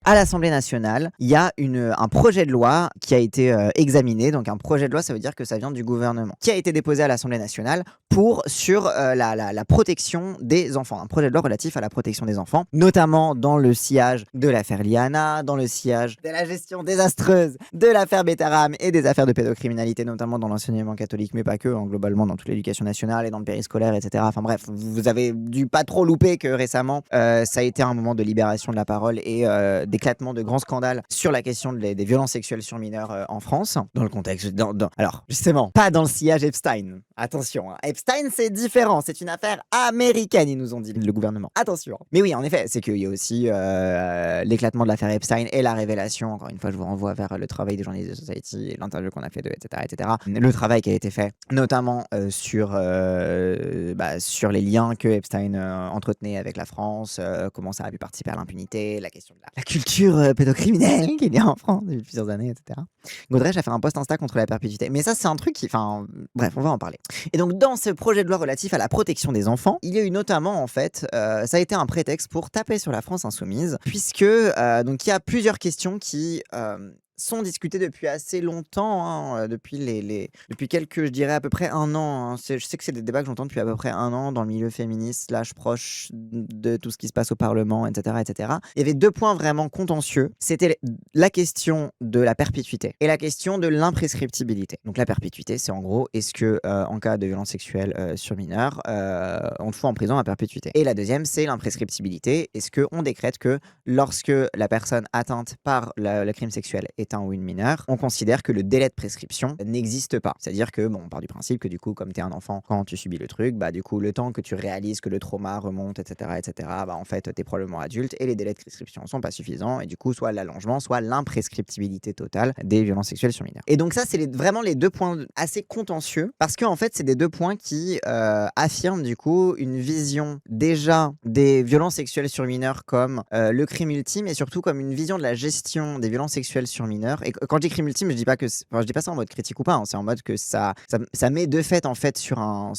À l'Assemblée nationale, il y a un projet de loi qui a été examiné. Donc un projet de loi, ça veut dire que ça vient du gouvernement, qui a été déposé à l'Assemblée nationale sur la protection des enfants. Un projet de loi relatif à la protection des enfants, notamment dans le sillage de l'affaire Liana, dans le sillage de la gestion désastreuse de l'affaire Betaram et des affaires de pédocriminalité, notamment dans l'enseignement catholique, mais pas que, globalement dans toute l'éducation nationale et dans le périscolaire, etc. Enfin bref, vous avez dû pas trop louper que récemment, ça a été un moment de libération de la parole et d'éclatement de grands scandales sur la question des violences sexuelles sur mineurs en France, dans le contexte. Alors, justement, pas dans le sillage Epstein. Attention, hein. Epstein, c'est différent. C'est une affaire américaine, ils nous ont dit, le gouvernement. Attention. Mais oui, en effet, c'est qu'il y a aussi l'éclatement de l'affaire Epstein et la révélation. Encore une fois, je vous renvoie vers le travail des journalistes de Society et l'interview qu'on a fait d'eux, etc., etc. Le travail qui a été fait, notamment sur les liens que Epstein entretenait avec la France, comment ça a pu participer à l'impunité, la question de la culture pédocriminelle qu'il y a en France depuis plusieurs années, etc. Godrej a fait un post Insta contre la perpétuité. Mais ça, c'est un truc qui... Enfin, bref, on va en parler. Et donc, dans ce projet de loi relatif à la protection des enfants, il y a eu notamment, en fait, ça a été un prétexte pour taper sur la France insoumise, puisque donc il y a plusieurs questions qui... sont discutées depuis assez longtemps, hein, depuis quelques, je dirais à peu près un an. Hein. Je sais que c'est des débats que j'entends depuis à peu près un an dans le milieu féministe, / proche de tout ce qui se passe au Parlement, etc., etc. Il y avait deux points vraiment contentieux. C'était la question de la perpétuité et la question de l'imprescriptibilité. Donc la perpétuité, c'est en gros, est-ce que en cas de violence sexuelle sur mineur, on te fout en prison à perpétuité. Et la deuxième, c'est l'imprescriptibilité. Est-ce qu'on décrète que lorsque la personne atteinte par le crime sexuel est un ou une mineure, on considère que le délai de prescription n'existe pas. C'est-à-dire que, bon, on part du principe que du coup, comme t'es un enfant, quand tu subis le truc, bah du coup, le temps que tu réalises que le trauma remonte, etc., bah en fait, t'es probablement adulte et les délais de prescription sont pas suffisants et du coup, soit l'allongement, soit l'imprescriptibilité totale des violences sexuelles sur mineurs. Et donc ça, c'est vraiment les deux points assez contentieux parce qu'en fait, c'est des deux points qui affirment du coup une vision déjà des violences sexuelles sur mineurs comme le crime ultime et surtout comme une vision de la gestion des violences sexuelles sur mineurs. Et quand je dis crime ultime, je dis pas ça en mode critique ou pas, hein, c'est en mode que ça met de fait en fait sur un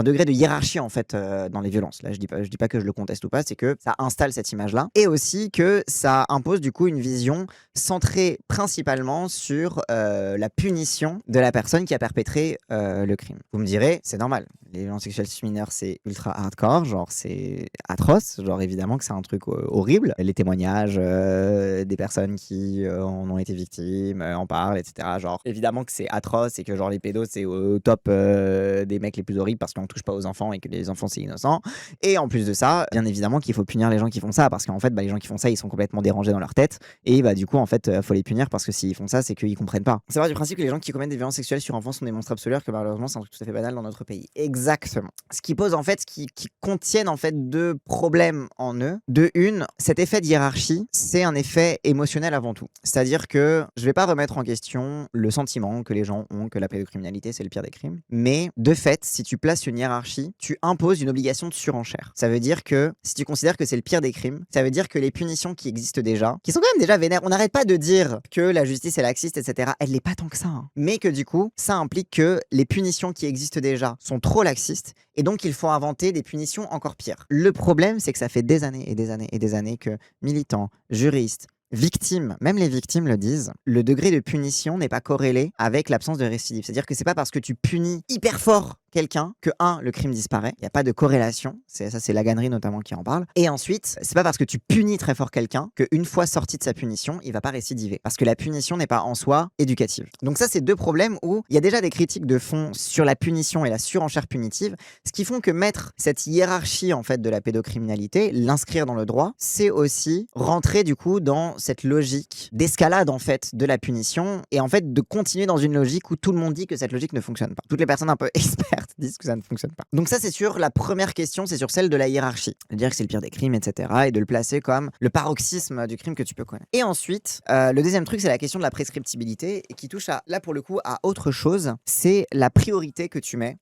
degré de hiérarchie en fait dans les violences. Là, je dis pas que je le conteste ou pas, c'est que ça installe cette image-là et aussi que ça impose du coup une vision centrée principalement sur la punition de la personne qui a perpétré le crime. Vous me direz, c'est normal. Les violences sexuelles sur mineurs, c'est ultra hardcore, genre c'est atroce, genre évidemment que c'est un truc horrible. Les témoignages des personnes qui en ont été victimes, en parlent, etc. Genre évidemment que c'est atroce et que genre les pédos c'est au top des mecs les plus horribles parce qu'on touche pas aux enfants et que les enfants c'est innocent. Et en plus de ça, bien évidemment qu'il faut punir les gens qui font ça parce qu'en fait les gens qui font ça ils sont complètement dérangés dans leur tête et du coup en fait faut les punir parce que s'ils font ça c'est qu'ils comprennent pas. C'est vrai du principe que les gens qui commettent des violences sexuelles sur enfants sont des monstres absolus que malheureusement c'est un truc tout à fait banal dans notre pays. Exactement. Ce qui pose en fait, qui contiennent en fait deux problèmes en eux. De une, cet effet de hiérarchie, c'est un effet émotionnel avant tout. C'est-à-dire que je vais pas remettre en question le sentiment que les gens ont que la pédocriminalité c'est le pire des crimes. Mais de fait, si tu places une hiérarchie, tu imposes une obligation de surenchère. Ça veut dire que si tu considères que c'est le pire des crimes, ça veut dire que les punitions qui existent déjà, qui sont quand même déjà vénères, on n'arrête pas de dire que la justice est laxiste, etc. Elle l'est pas tant que ça. Hein. Mais que du coup, ça implique que les punitions qui existent déjà sont trop laxistes et donc il faut inventer des punitions encore pires. Le problème, c'est que ça fait des années et des années et des années que militants, juristes, victimes, même les victimes le disent, le degré de punition n'est pas corrélé avec l'absence de récidive. C'est-à-dire que c'est pas parce que tu punis hyper fort quelqu'un que le crime disparaît. Il n'y a pas de corrélation. C'est Laganerie notamment qui en parle. Et ensuite, c'est pas parce que tu punis très fort quelqu'un qu'une fois sorti de sa punition, il va pas récidiver. Parce que la punition n'est pas en soi éducative. Donc ça, c'est deux problèmes où il y a déjà des critiques de fond sur la punition et la surenchère punitive, ce qui font que mettre cette hiérarchie en fait de la pédocriminalité, l'inscrire dans le droit, c'est aussi rentrer du coup dans cette logique d'escalade en fait de la punition et en fait de continuer dans une logique où tout le monde dit que cette logique ne fonctionne pas. Toutes les personnes un peu expertes disent que ça ne fonctionne pas. Donc ça c'est sur la première question, c'est sur celle de la hiérarchie. De dire que c'est le pire des crimes, etc. et de le placer comme le paroxysme du crime que tu peux connaître. Et ensuite, le deuxième truc c'est la question de la prescriptibilité et qui touche là pour le coup à autre chose, c'est la priorité que tu mets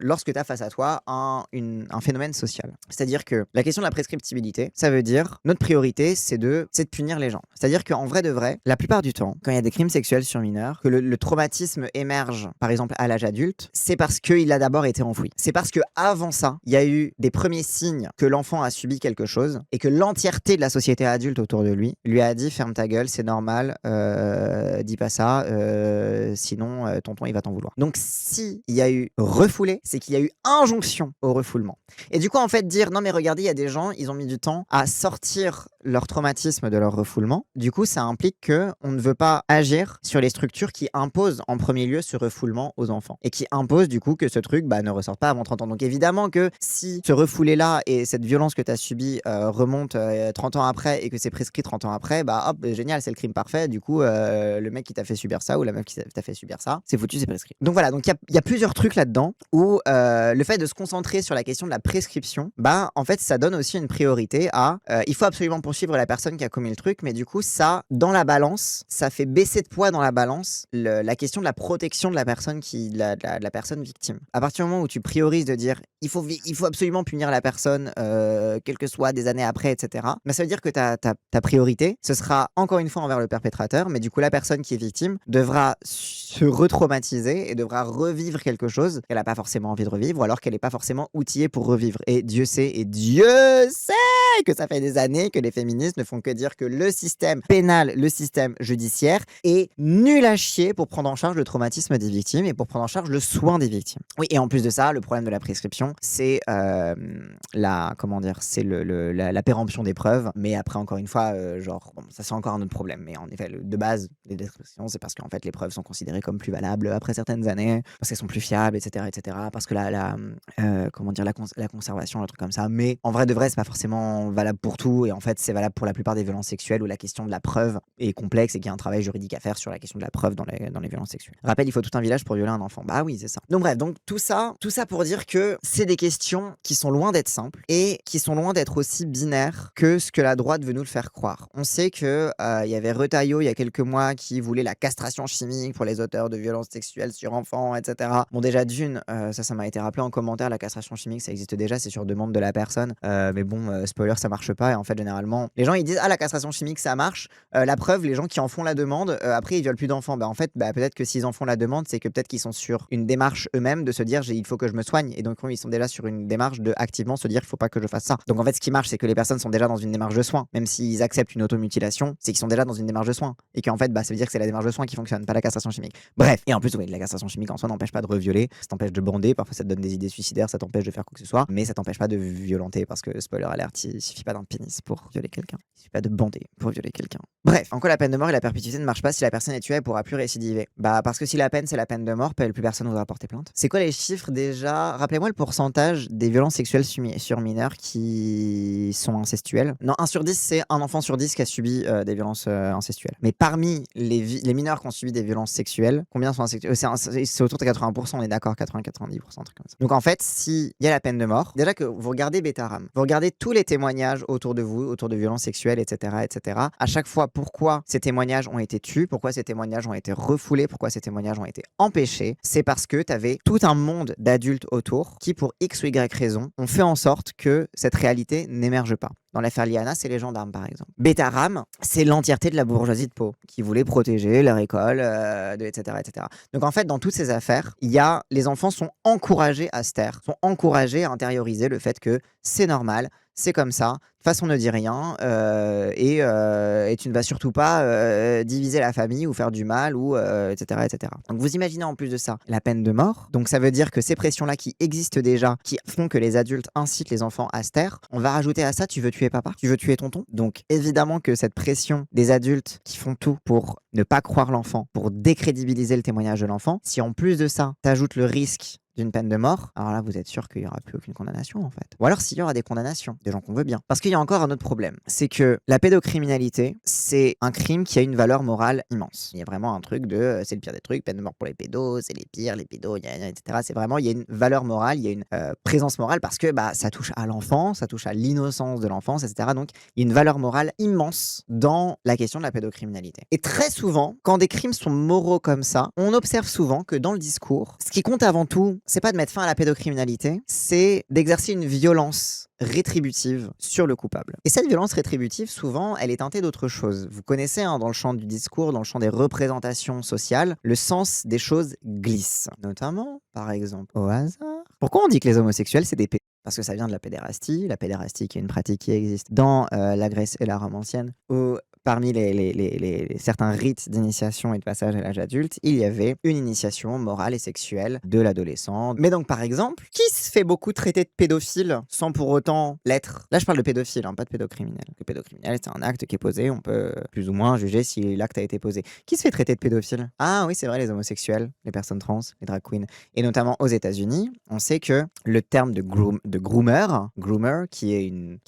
lorsque tu as face à toi un phénomène social. C'est-à-dire que la question de la prescriptibilité, ça veut dire notre priorité c'est de punir les gens. C'est-à-dire qu'en vrai de vrai, la plupart du temps, quand il y a des crimes sexuels sur mineurs, que le traumatisme émerge, par exemple à l'âge adulte, c'est parce qu'il a d'abord été enfoui. C'est parce que avant ça, il y a eu des premiers signes que l'enfant a subi quelque chose et que l'entièreté de la société adulte autour de lui a dit ferme ta gueule, c'est normal, dis pas ça, sinon tonton il va t'en vouloir. Donc si il y a eu refoulé, c'est qu'il y a eu injonction au refoulement. Et du coup en fait dire non mais regardez il y a des gens, ils ont mis du temps à sortir leur traumatisme de leur refoulement. Du coup ça implique que on ne veut pas agir sur les structures qui imposent en premier lieu ce refoulement aux enfants et qui imposent du coup que ce truc ne ressorte pas avant 30 ans. Donc évidemment que si ce refoulé-là et cette violence que tu as subie remonte 30 ans après et que c'est prescrit 30 ans après, hop, génial, c'est le crime parfait. Du coup, le mec qui t'a fait subir ça ou la meuf qui t'a fait subir ça, c'est foutu, c'est prescrit. Donc voilà, donc il y a plusieurs trucs là-dedans où le fait de se concentrer sur la question de la prescription, en fait, ça donne aussi une priorité à il faut absolument poursuivre la personne qui a commis le truc, mais du coup, ça, dans la balance, ça fait baisser de poids dans la balance la question de la protection de la personne la personne victime. À partir du moment où tu priorises de dire il faut absolument punir la personne, quel que soit des années après, etc., ça veut dire que ta priorité, ce sera encore une fois envers le perpétrateur, mais du coup, la personne qui est victime devra se retraumatiser et devra revivre quelque chose qu'elle n'a pas forcément envie de revivre, ou alors qu'elle n'est pas forcément outillée pour revivre. Et Dieu sait que ça fait des années que les féministes ne font que dire que le système pénal, le système judiciaire est nul à chier pour prendre en charge le traumatisme des victimes et pour prendre en charge le soin des victimes. Oui, et en plus de ça, le problème de la prescription, c'est la péremption des preuves. Mais après, encore une fois, ça c'est encore un autre problème. Mais en effet, de base, les prescriptions, c'est parce qu'en fait, les preuves sont considérées comme plus valables après certaines années, parce qu'elles sont plus fiables, etc., parce que la conservation, un truc comme ça. Mais en vrai de vrai, c'est pas forcément valable pour tout. Et en fait, c'est valable pour la plupart des violences sexuelles où la question de la preuve est complexe et qu'il y a un travail juridique à faire sur la question de la preuve dans les violences sexuelles. Rappel, il faut tout un village pour violer un enfant. Bah oui, c'est ça. Donc bref, tout ça pour dire que c'est des questions qui sont loin d'être simples et qui sont loin d'être aussi binaires que ce que la droite veut nous le faire croire. On sait que il y avait Retailleau il y a quelques mois qui voulait la castration chimique pour les auteurs de violences sexuelles sur enfants, etc. Bon, déjà ça m'a été rappelé en commentaire, la castration chimique, ça existe déjà, c'est sur demande de la personne. Mais bon, spoiler, ça marche pas. Et en fait, généralement, les gens ils disent la castration chimique ça marche. La preuve, les gens qui en font la demande, après ils violent plus d'enfants. En fait, peut-être que s'ils en font la demande, c'est que peut-être qu'ils sont sur une démarche eux-mêmes de se dire il faut que je me soigne. Et donc ils sont déjà sur une démarche de activement se dire il faut pas que je fasse ça. Donc en fait, ce qui marche, c'est que les personnes sont déjà dans une démarche de soin. Même s'ils acceptent une automutilation, c'est qu'ils sont déjà dans une démarche de soin. Et qu'en fait, ça veut dire que c'est la démarche de soin qui fonctionne, pas la castration chimique. Bref. Et en plus, oui, la castration chimique en soi n'empêche pas de revioler, ça t'empêche de bander, parfois ça te donne des idées suicidaires, ça t'empêche de faire quoi que ce soit, mais ça t'empêche pas de violenter parce que, spoiler alert, il suffit pas d'un pénis pour violer quelqu'un. Il suffit pas de bander pour violer quelqu'un. Bref, en quoi la peine de mort et la perpétuité ne marchent pas si la personne est tuée, elle pourra plus récidiver. Parce que si la peine c'est la peine de mort, plus personne n'osera porter plainte. C'est quoi les chiffres déjà? Rappelez-moi le pourcentage des violences sexuelles sur mineurs qui sont incestuelles. Non, 1 sur 10, c'est un enfant sur 10 qui a subi des violences incestuelles. Mais parmi les mineurs qui ont subi des violences sexuelles, combien sont incestuelles? C'est autour de 80%, on est d'accord, 80-90%, un truc comme ça. Donc en fait, s'il y a la peine de mort, déjà que vous regardez Betaram, vous regardez tous les témoignages autour de vous, autour de violences sexuelles, etc., à chaque fois, pourquoi ces témoignages ont été tus, pourquoi ces témoignages ont été refoulés, pourquoi ces témoignages ont été empêchés, c'est parce que tu avais tout un monde d'adultes autour qui, pour X ou Y raison, ont fait en sorte que cette réalité n'émerge pas. Dans l'affaire Liana, c'est les gendarmes, par exemple. Betaram, c'est l'entièreté de la bourgeoisie de Pau, qui voulait protéger leur école, etc., etc. Donc en fait, dans toutes ces affaires, les enfants sont encouragés à se taire, sont encouragés à intérioriser le fait que c'est normal, c'est comme ça, de toute façon ne dis rien, et tu ne vas surtout pas diviser la famille ou faire du mal, ou etc., etc. Donc vous imaginez en plus de ça la peine de mort, donc ça veut dire que ces pressions-là qui existent déjà, qui font que les adultes incitent les enfants à se taire, on va rajouter à ça, tu veux tuer papa, tu veux tuer tonton. Donc évidemment que cette pression des adultes qui font tout pour ne pas croire l'enfant, pour décrédibiliser le témoignage de l'enfant, si en plus de ça, t'ajoutes le risque d'une peine de mort, alors là vous êtes sûr qu'il n'y aura plus aucune condamnation en fait. Ou alors s'il y aura des condamnations, des gens qu'on veut bien. Parce qu'il y a encore un autre problème, c'est que la pédocriminalité, c'est un crime qui a une valeur morale immense. Il y a vraiment un truc de c'est le pire des trucs, peine de mort pour les pédos, c'est les pires, les pédos, etc. C'est vraiment, il y a une valeur morale, il y a une présence morale parce que ça touche à l'enfant, ça touche à l'innocence de l'enfance, etc. Donc il y a une valeur morale immense dans la question de la pédocriminalité. Et très souvent, quand des crimes sont moraux comme ça, on observe souvent que dans le discours, ce qui compte avant tout, c'est pas de mettre fin à la pédocriminalité, c'est d'exercer une violence rétributive sur le coupable. Et cette violence rétributive, souvent, elle est teintée d'autres choses. Vous connaissez, hein, dans le champ du discours, dans le champ des représentations sociales, le sens des choses glisse. Notamment, par exemple, au hasard. Pourquoi on dit que les homosexuels, c'est des pédophiles? Parce que ça vient de la pédérastie qui est une pratique qui existe dans la Grèce et la Rome ancienne, où parmi certains rites d'initiation et de passage à l'âge adulte, il y avait une initiation morale et sexuelle de l'adolescent. Mais donc, par exemple, qui se fait beaucoup traiter de pédophile sans pour autant l'être? Là, je parle de pédophile, hein, pas de pédocriminel. Le pédocriminel, c'est un acte qui est posé, on peut plus ou moins juger si l'acte a été posé. Qui se fait traiter de pédophile? Ah oui, c'est vrai, les homosexuels, les personnes trans, les drag queens. Et notamment aux États-Unis, on sait que le terme de groomer, qui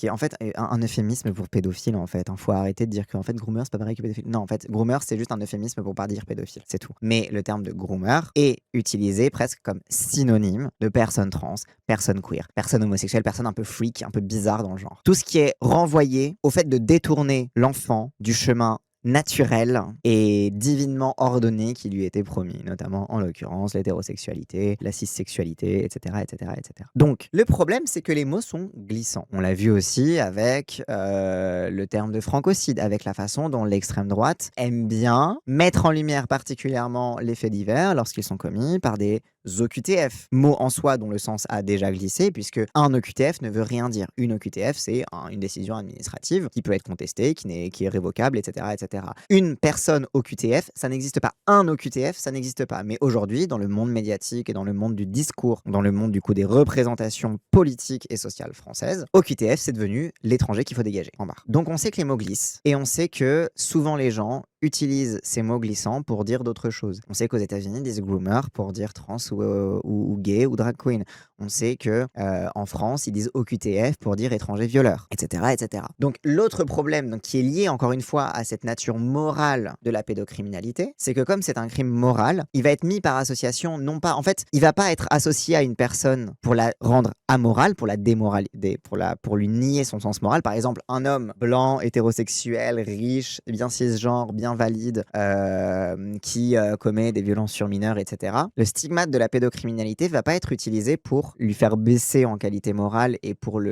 est en fait un euphémisme pour pédophile, en fait. Faut arrêter de dire que en fait, groomer, c'est pas pareil que pédophile. Non, en fait, groomer, c'est juste un euphémisme pour pas dire pédophile, c'est tout. Mais le terme de groomer est utilisé presque comme synonyme de personne trans, personne queer, personne homosexuelle, personne un peu freak, un peu bizarre dans le genre. Tout ce qui est renvoyé au fait de détourner l'enfant du chemin naturel et divinement ordonné qui lui était promis, notamment en l'occurrence l'hétérosexualité, la cissexualité, etc., etc., etc. Donc, le problème, c'est que les mots sont glissants. On l'a vu aussi avec le terme de francocide, avec la façon dont l'extrême droite aime bien mettre en lumière particulièrement les faits divers lorsqu'ils sont commis par des OQTF. Mot en soi dont le sens a déjà glissé, puisque un OQTF ne veut rien dire. Une OQTF, c'est une décision administrative qui peut être contestée, qui est révocable, etc., etc. Une personne OQTF, ça n'existe pas. Un OQTF, ça n'existe pas. Mais aujourd'hui, dans le monde médiatique et dans le monde du discours, dans le monde du coup des représentations politiques et sociales françaises, OQTF, c'est devenu l'étranger qu'il faut dégager en barre. Donc on sait que les mots glissent. Et on sait que souvent les gens utilisent ces mots glissants pour dire d'autres choses. On sait qu'aux États-Unis, ils disent groomer pour dire trans ou gay ou drag queen. On sait que en France, ils disent OQTF pour dire étranger violeur, etc., etc. Donc l'autre problème qui est lié encore une fois à cette nature morale de la pédocriminalité, c'est que comme c'est un crime moral, il va être mis par association, non pas, en fait, il va pas être associé à une personne pour la rendre amorale, pour la démoraliser, pour lui nier son sens moral. Par exemple, un homme blanc, hétérosexuel, riche, bien cisgenre, bien valide, qui commet des violences sur mineurs, etc. Le stigmate de la pédocriminalité va pas être utilisé pour lui faire baisser en qualité morale et pour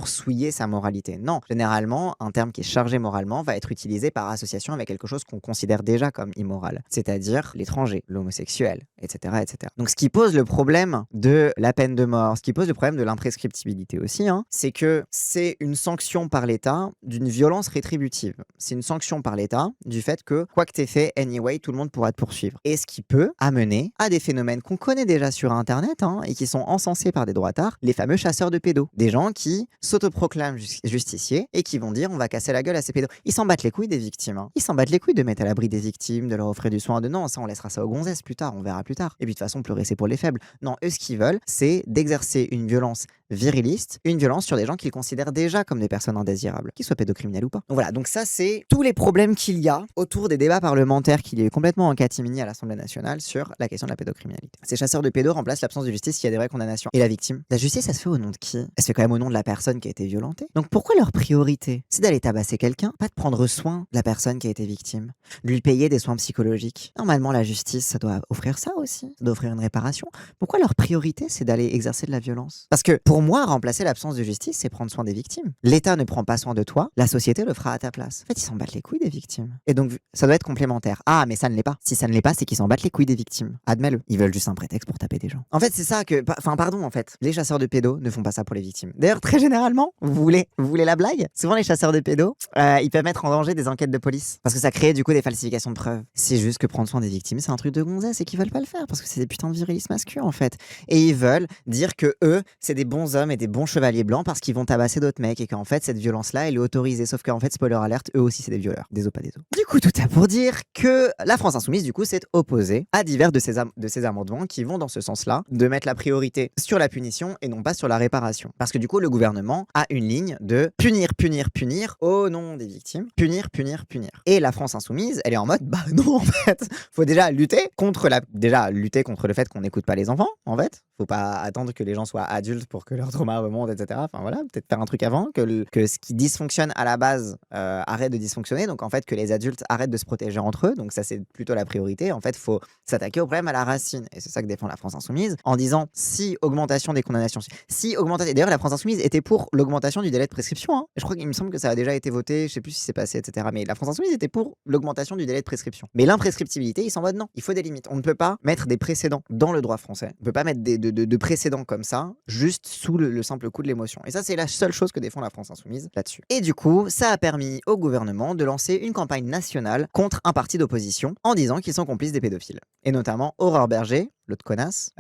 souiller sa moralité. Non, généralement, un terme qui est chargé moralement va être utilisé par association avec quelque chose qu'on considère déjà comme immoral, c'est-à-dire l'étranger, l'homosexuel, etc., etc. Donc ce qui pose le problème de la peine de mort, ce qui pose le problème de l'imprescriptibilité aussi, hein, c'est que c'est une sanction par l'État d'une violence rétributive. C'est une sanction par l'État du fait que, quoi que t'aies fait, anyway, tout le monde pourra te poursuivre. Et ce qui peut amener à des phénomènes qu'on connaît déjà sur Internet, hein, et qui sont encensés par des droitards, les fameux chasseurs de pédos. Des gens qui s'autoproclament justiciers et qui vont dire on va casser la gueule à ces pédos. Ils s'en battent les couilles des victimes. Hein. Ils s'en battent les couilles de mettre à l'abri des victimes, de leur offrir du soin. Non, ça on laissera ça aux gonzesses plus tard, on verra plus tard. Et puis de toute façon, pleurer c'est pour les faibles. Non, eux ce qu'ils veulent, c'est d'exercer une violence viriliste, une violence sur des gens qu'ils considèrent déjà comme des personnes indésirables, qu'ils soient pédocriminels ou pas. Donc voilà, donc ça c'est tous les problèmes qu'il y a autour des débats parlementaires qu'il y a eu complètement en catimini à l'Assemblée nationale sur la question de la pédocriminalité. Ces chasseurs de pédos remplacent l'absence de justice s'il y a des vraies condamnations. Et la victime, la justice, ça se fait au nom de qui? Elle se fait quand même au nom de la personne qui a été violentée. Donc pourquoi leur priorité, c'est d'aller tabasser quelqu'un, pas de prendre soin de la personne qui a été victime, de lui payer des soins psychologiques? Normalement, la justice, ça doit offrir ça aussi, ça doit offrir une réparation. Pourquoi leur priorité, c'est d'aller exercer de la violence? Parce que pour moi, remplacer l'absence de justice, c'est prendre soin des victimes. L'État ne prend pas soin de toi, la société le fera à ta place. En fait, ils s'en battent les couilles des victimes. Et donc, ça doit être complémentaire. Ah, mais ça ne l'est pas. Si ça ne l'est pas, c'est qu'ils s'en battent les couilles des victimes. Admets-le. Ils veulent juste un prétexte pour taper des gens. En fait, c'est ça que... Enfin, pardon, en fait. Les chasseurs de pédos ne font pas ça pour les victimes. D'ailleurs, très généralement, vous voulez la blague? Souvent, les chasseurs de pédos, ils peuvent mettre en danger des enquêtes de police. Parce que ça crée, du coup, des falsifications de preuves. C'est juste que prendre soin des victimes, c'est un truc de gonzesse et qu'ils veulent pas le faire. Parce que c'est des putains de virilisme masculin, en fait. Et ils veulent dire que eux, c'est des bons hommes et des bons chevaliers blancs parce qu'ils vont tabasser d'autres mecs et qu'en fait, cette violence-là, elle est autorisée. Sauf qu'en fait, spoiler alerte, eux aussi, c'est des violeurs. Des os, pas des os. Du coup, tout ça pour dire que la France Insoumise, du coup, s'est opposée à divers de ces amendements qui vont dans ce sens-là, de mettre la priorité sur la punition et non pas sur la réparation. Parce que du coup, le gouvernement a une ligne de punir, punir, punir au nom des victimes. Punir, punir, punir. Et la France Insoumise, elle est en mode, bah non, en fait, faut déjà lutter contre le fait qu'on n'écoute pas les enfants, en fait. Faut pas attendre que les gens soient adultes pour que leur trauma remonte, etc. Enfin voilà, peut-être faire un truc avant, que ce qui dysfonctionne à la base arrête de dysfonctionner. Donc en fait, que les adultes arrêtent de se protéger entre eux. Donc ça, c'est plutôt la priorité. En fait, il faut s'attaquer au problème à la racine. Et c'est ça que défend la France Insoumise, en disant si augmentation des condamnations, si augmentation. D'ailleurs, la France Insoumise était pour l'augmentation du délai de prescription. Hein. Je crois qu'il me semble que ça a déjà été voté, je sais plus si c'est passé, etc. Mais la France Insoumise était pour l'augmentation du délai de prescription. Mais l'imprescriptibilité, ils sont en mode non, il faut des limites. On ne peut pas mettre des précédents dans le droit français. On ne peut pas mettre de précédents comme ça, juste sous le simple coup de l'émotion. Et ça, c'est la seule chose que défend la France Insoumise là-dessus. Et du coup, ça a permis au gouvernement de lancer une campagne nationale contre un parti d'opposition en disant qu'ils sont complices des pédophiles. Et notamment Aurore Berger, l'autre connasse,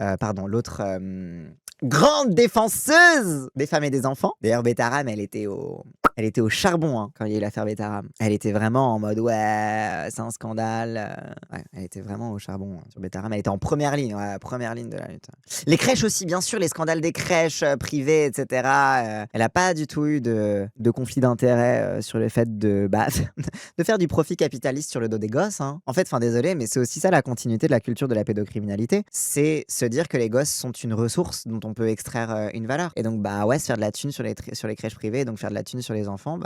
l'autre grande défenseuse des femmes et des enfants. D'ailleurs, Betaram, elle était au charbon hein, quand il y a eu l'affaire Betaram. Elle était vraiment en mode ouais, c'est un scandale. Ouais, elle était vraiment au charbon sur Betaram. Elle était en première ligne de la lutte. Les crèches aussi, bien sûr, les scandales des crèches privées, etc. Elle n'a pas du tout eu de conflit d'intérêt sur le fait de faire du profit capitaliste sur le dos des gosses. Hein. En fait, désolé, mais c'est aussi ça la continuité de la culture de la pédocriminalité. C'est se dire que les gosses sont une ressource dont on peut extraire une valeur. Et donc, se faire de la thune sur les crèches privées, donc faire de la thune sur les enfants,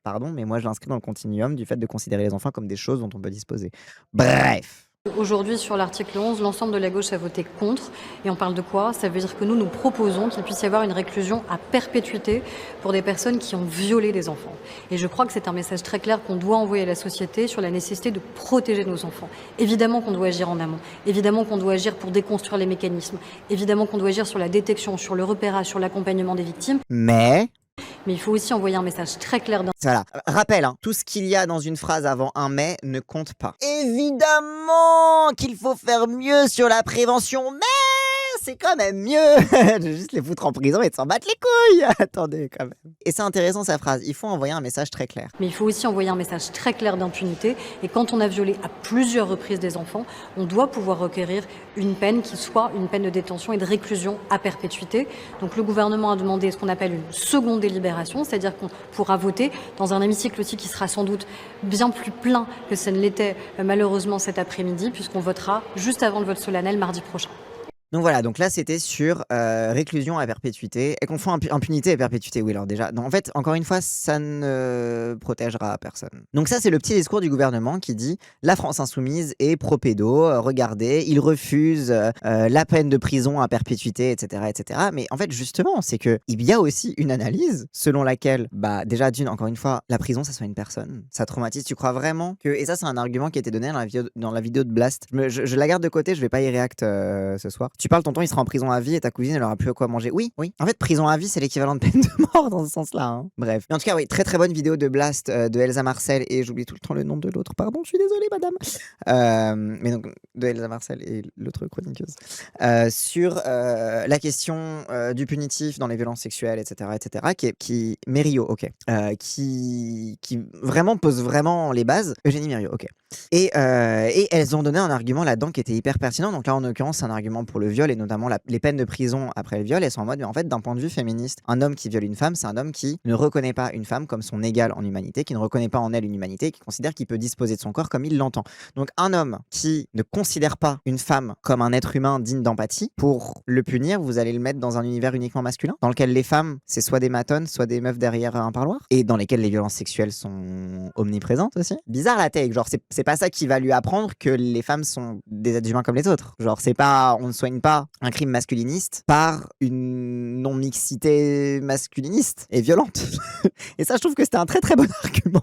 pardon, mais moi je l'inscris dans le continuum du fait de considérer les enfants comme des choses dont on peut disposer. Bref. Aujourd'hui, sur l'article 11, l'ensemble de la gauche a voté contre. Et on parle de quoi? Ça veut dire que nous proposons qu'il puisse y avoir une réclusion à perpétuité pour des personnes qui ont violé des enfants. Et je crois que c'est un message très clair qu'on doit envoyer à la société sur la nécessité de protéger nos enfants. Évidemment qu'on doit agir en amont. Évidemment qu'on doit agir pour déconstruire les mécanismes. Évidemment qu'on doit agir sur la détection, sur le repérage, sur l'accompagnement des victimes. Mais il faut aussi envoyer un message très clair. Voilà. Rappel, hein, tout ce qu'il y a dans une phrase avant un mais ne compte pas. Évidemment qu'il faut faire mieux sur la prévention, mais c'est quand même mieux de juste les foutre en prison et de s'en battre les couilles. Attendez, quand même. Et c'est intéressant sa phrase. Il faut envoyer un message très clair. Mais il faut aussi envoyer un message très clair d'impunité. Et quand on a violé à plusieurs reprises des enfants, on doit pouvoir requérir une peine qui soit une peine de détention et de réclusion à perpétuité. Donc le gouvernement a demandé ce qu'on appelle une seconde délibération, c'est-à-dire qu'on pourra voter dans un hémicycle aussi qui sera sans doute bien plus plein que ça ne l'était malheureusement cet après-midi, puisqu'on votera juste avant le vote solennel mardi prochain. Donc voilà, donc là c'était sur réclusion à perpétuité. Et confond impunité et perpétuité, oui alors déjà. Donc en fait, encore une fois, ça ne protégera personne. Donc ça c'est le petit discours du gouvernement qui dit la France insoumise est pro-pédo, regardez, il refuse la peine de prison à perpétuité, etc., etc. Mais en fait justement, c'est qu'il y a aussi une analyse selon laquelle, déjà encore une fois, la prison ça soit une personne, ça traumatise. Tu crois vraiment que... Et ça c'est un argument qui a été donné dans la vidéo de Blast. Je la garde de côté, je vais pas y react ce soir. Tu parles, tonton, il sera en prison à vie et ta cousine, elle aura plus à quoi manger. Oui. En fait, prison à vie, c'est l'équivalent de peine de mort dans ce sens-là. Hein. Bref. Mais en tout cas, oui, très très bonne vidéo de Blast de Elsa Marcel et j'oublie tout le temps le nom de l'autre. Pardon, je suis désolée, madame. Mais donc, de Elsa Marcel et l'autre chroniqueuse. Sur la question du punitif dans les violences sexuelles, etc., qui Mériot, ok. Qui vraiment pose vraiment les bases. Eugénie Mériot, ok. Et elles ont donné un argument là-dedans qui était hyper pertinent. Donc là, en l'occurrence, c'est un argument pour le viol et notamment les peines de prison après le viol. Elles sont en mode, mais en fait, d'un point de vue féministe, un homme qui viole une femme, c'est un homme qui ne reconnaît pas une femme comme son égale en humanité, qui ne reconnaît pas en elle une humanité, qui considère qu'il peut disposer de son corps comme il l'entend. Donc un homme qui ne considère pas une femme comme un être humain digne d'empathie, pour le punir, vous allez le mettre dans un univers uniquement masculin, dans lequel les femmes, c'est soit des matonnes, soit des meufs derrière un parloir, et dans lesquelles les violences sexuelles sont omniprésentes aussi. Bizarre la take, genre c'est pas ça qui va lui apprendre que les femmes sont des êtres humains comme les autres. Genre c'est pas, on ne soigne pas un crime masculiniste par une non-mixité masculiniste et violente. Et ça, je trouve que c'était un très très bon argument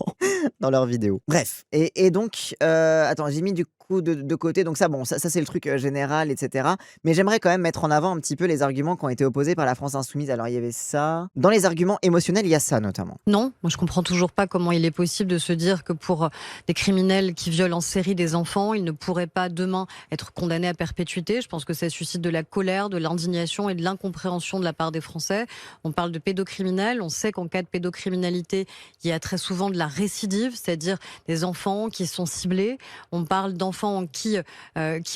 dans leur vidéo. Bref, et donc, attends, j'ai mis du coup de côté, donc ça c'est le truc général, etc. Mais j'aimerais quand même mettre en avant un petit peu les arguments qui ont été opposés par la France Insoumise. Alors il y avait ça. Dans les arguments émotionnels, il y a ça notamment. Non, moi je comprends toujours pas comment il est possible de se dire que pour des criminels qui violent en série des enfants, ils ne pourraient pas demain être condamnés à perpétuité. Je pense que ça suscite de la colère, de l'indignation et de l'incompréhension de la part des Français. On parle de pédocriminels, on sait qu'en cas de pédocriminalité, il y a très souvent de la récidive, c'est-à-dire des enfants qui sont ciblés. On parle d'enfants enfants qui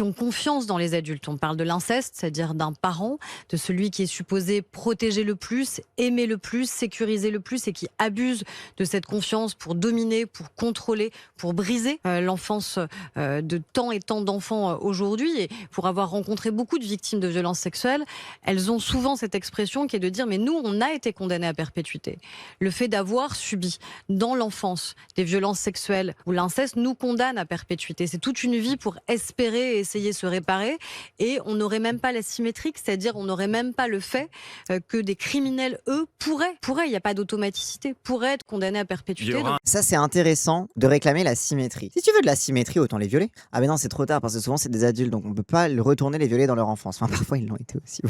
ont confiance dans les adultes. On parle de l'inceste, c'est-à-dire d'un parent, de celui qui est supposé protéger le plus, aimer le plus, sécuriser le plus et qui abuse de cette confiance pour dominer, pour contrôler, pour briser l'enfance de tant et tant d'enfants aujourd'hui. Et pour avoir rencontré beaucoup de victimes de violences sexuelles, elles ont souvent cette expression qui est de dire mais nous, on a été condamnés à perpétuité. Le fait d'avoir subi dans l'enfance des violences sexuelles ou l'inceste nous condamne à perpétuité. C'est toute une vie pour espérer et essayer de se réparer et on n'aurait même pas la symétrique, c'est-à-dire on n'aurait même pas le fait que des criminels, eux, pourraient, il n'y a pas d'automaticité, pourraient être condamnés à perpétuité. Donc... Ça, c'est intéressant de réclamer la symétrie. Si tu veux de la symétrie, autant les violer. Ah mais non, c'est trop tard parce que souvent c'est des adultes, donc on peut pas retourner les violer dans leur enfance. Enfin, parfois ils l'ont été aussi.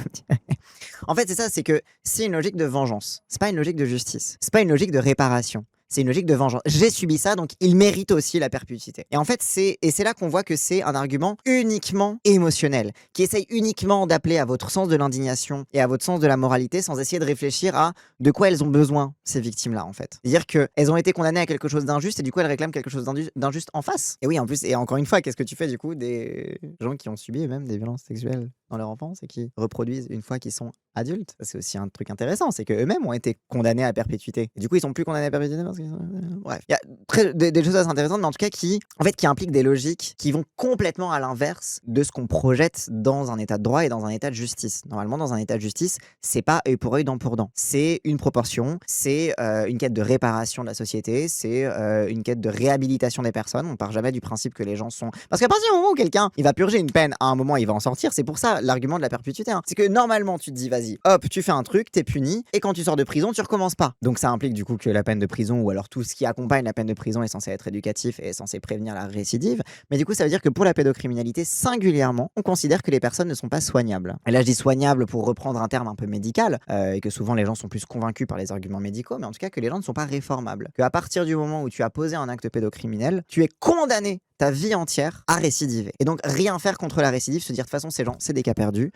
En fait, c'est ça, c'est que c'est une logique de vengeance. C'est pas une logique de justice. C'est pas une logique de réparation. C'est une logique de vengeance. J'ai subi ça, donc il mérite aussi la perpétuité. Et en fait, c'est là qu'on voit que c'est un argument uniquement émotionnel, qui essaye uniquement d'appeler à votre sens de l'indignation et à votre sens de la moralité, sans essayer de réfléchir à de quoi elles ont besoin, ces victimes-là, en fait. C'est-à-dire qu'elles ont été condamnées à quelque chose d'injuste et du coup, elles réclament quelque chose d'injuste en face. Et oui, en plus, et encore une fois, qu'est-ce que tu fais du coup des gens qui ont subi même des violences sexuelles dans leur enfance et qui reproduisent une fois qu'ils sont adultes? C'est aussi un truc intéressant, c'est qu'eux-mêmes ont été condamnés à perpétuité. Et du coup, ils sont plus condamnés à perpétuité parce qu'ils sont... Bref, il y a des choses assez intéressantes, mais en tout cas qui impliquent des logiques qui vont complètement à l'inverse de ce qu'on projette dans un état de droit et dans un état de justice. Normalement, dans un état de justice, c'est pas œil pour œil, dent pour dent. C'est une proportion, c'est une quête de réparation de la société, c'est une quête de réhabilitation des personnes. On part jamais du principe que les gens sont... Parce qu'à partir du moment où quelqu'un il va purger une peine, à un moment il va en sortir. C'est pour ça l'argument de la perpétuité. C'est que normalement tu te dis vas-y, hop, tu fais un truc, t'es puni, et quand tu sors de prison, tu recommences pas. Donc ça implique du coup que la peine de prison ou alors tout ce qui accompagne la peine de prison est censé être éducatif et est censé prévenir la récidive. Mais du coup, ça veut dire que pour la pédocriminalité, singulièrement, on considère que les personnes ne sont pas soignables. Et là, je dis soignables pour reprendre un terme un peu médical, et que souvent les gens sont plus convaincus par les arguments médicaux, mais en tout cas que les gens ne sont pas réformables. Qu'à partir du moment où tu as posé un acte pédocriminel, tu es condamné ta vie entière à récidiver. Et donc rien faire contre la récidive, se dire de toute façon ces gens c'est des cas perdus,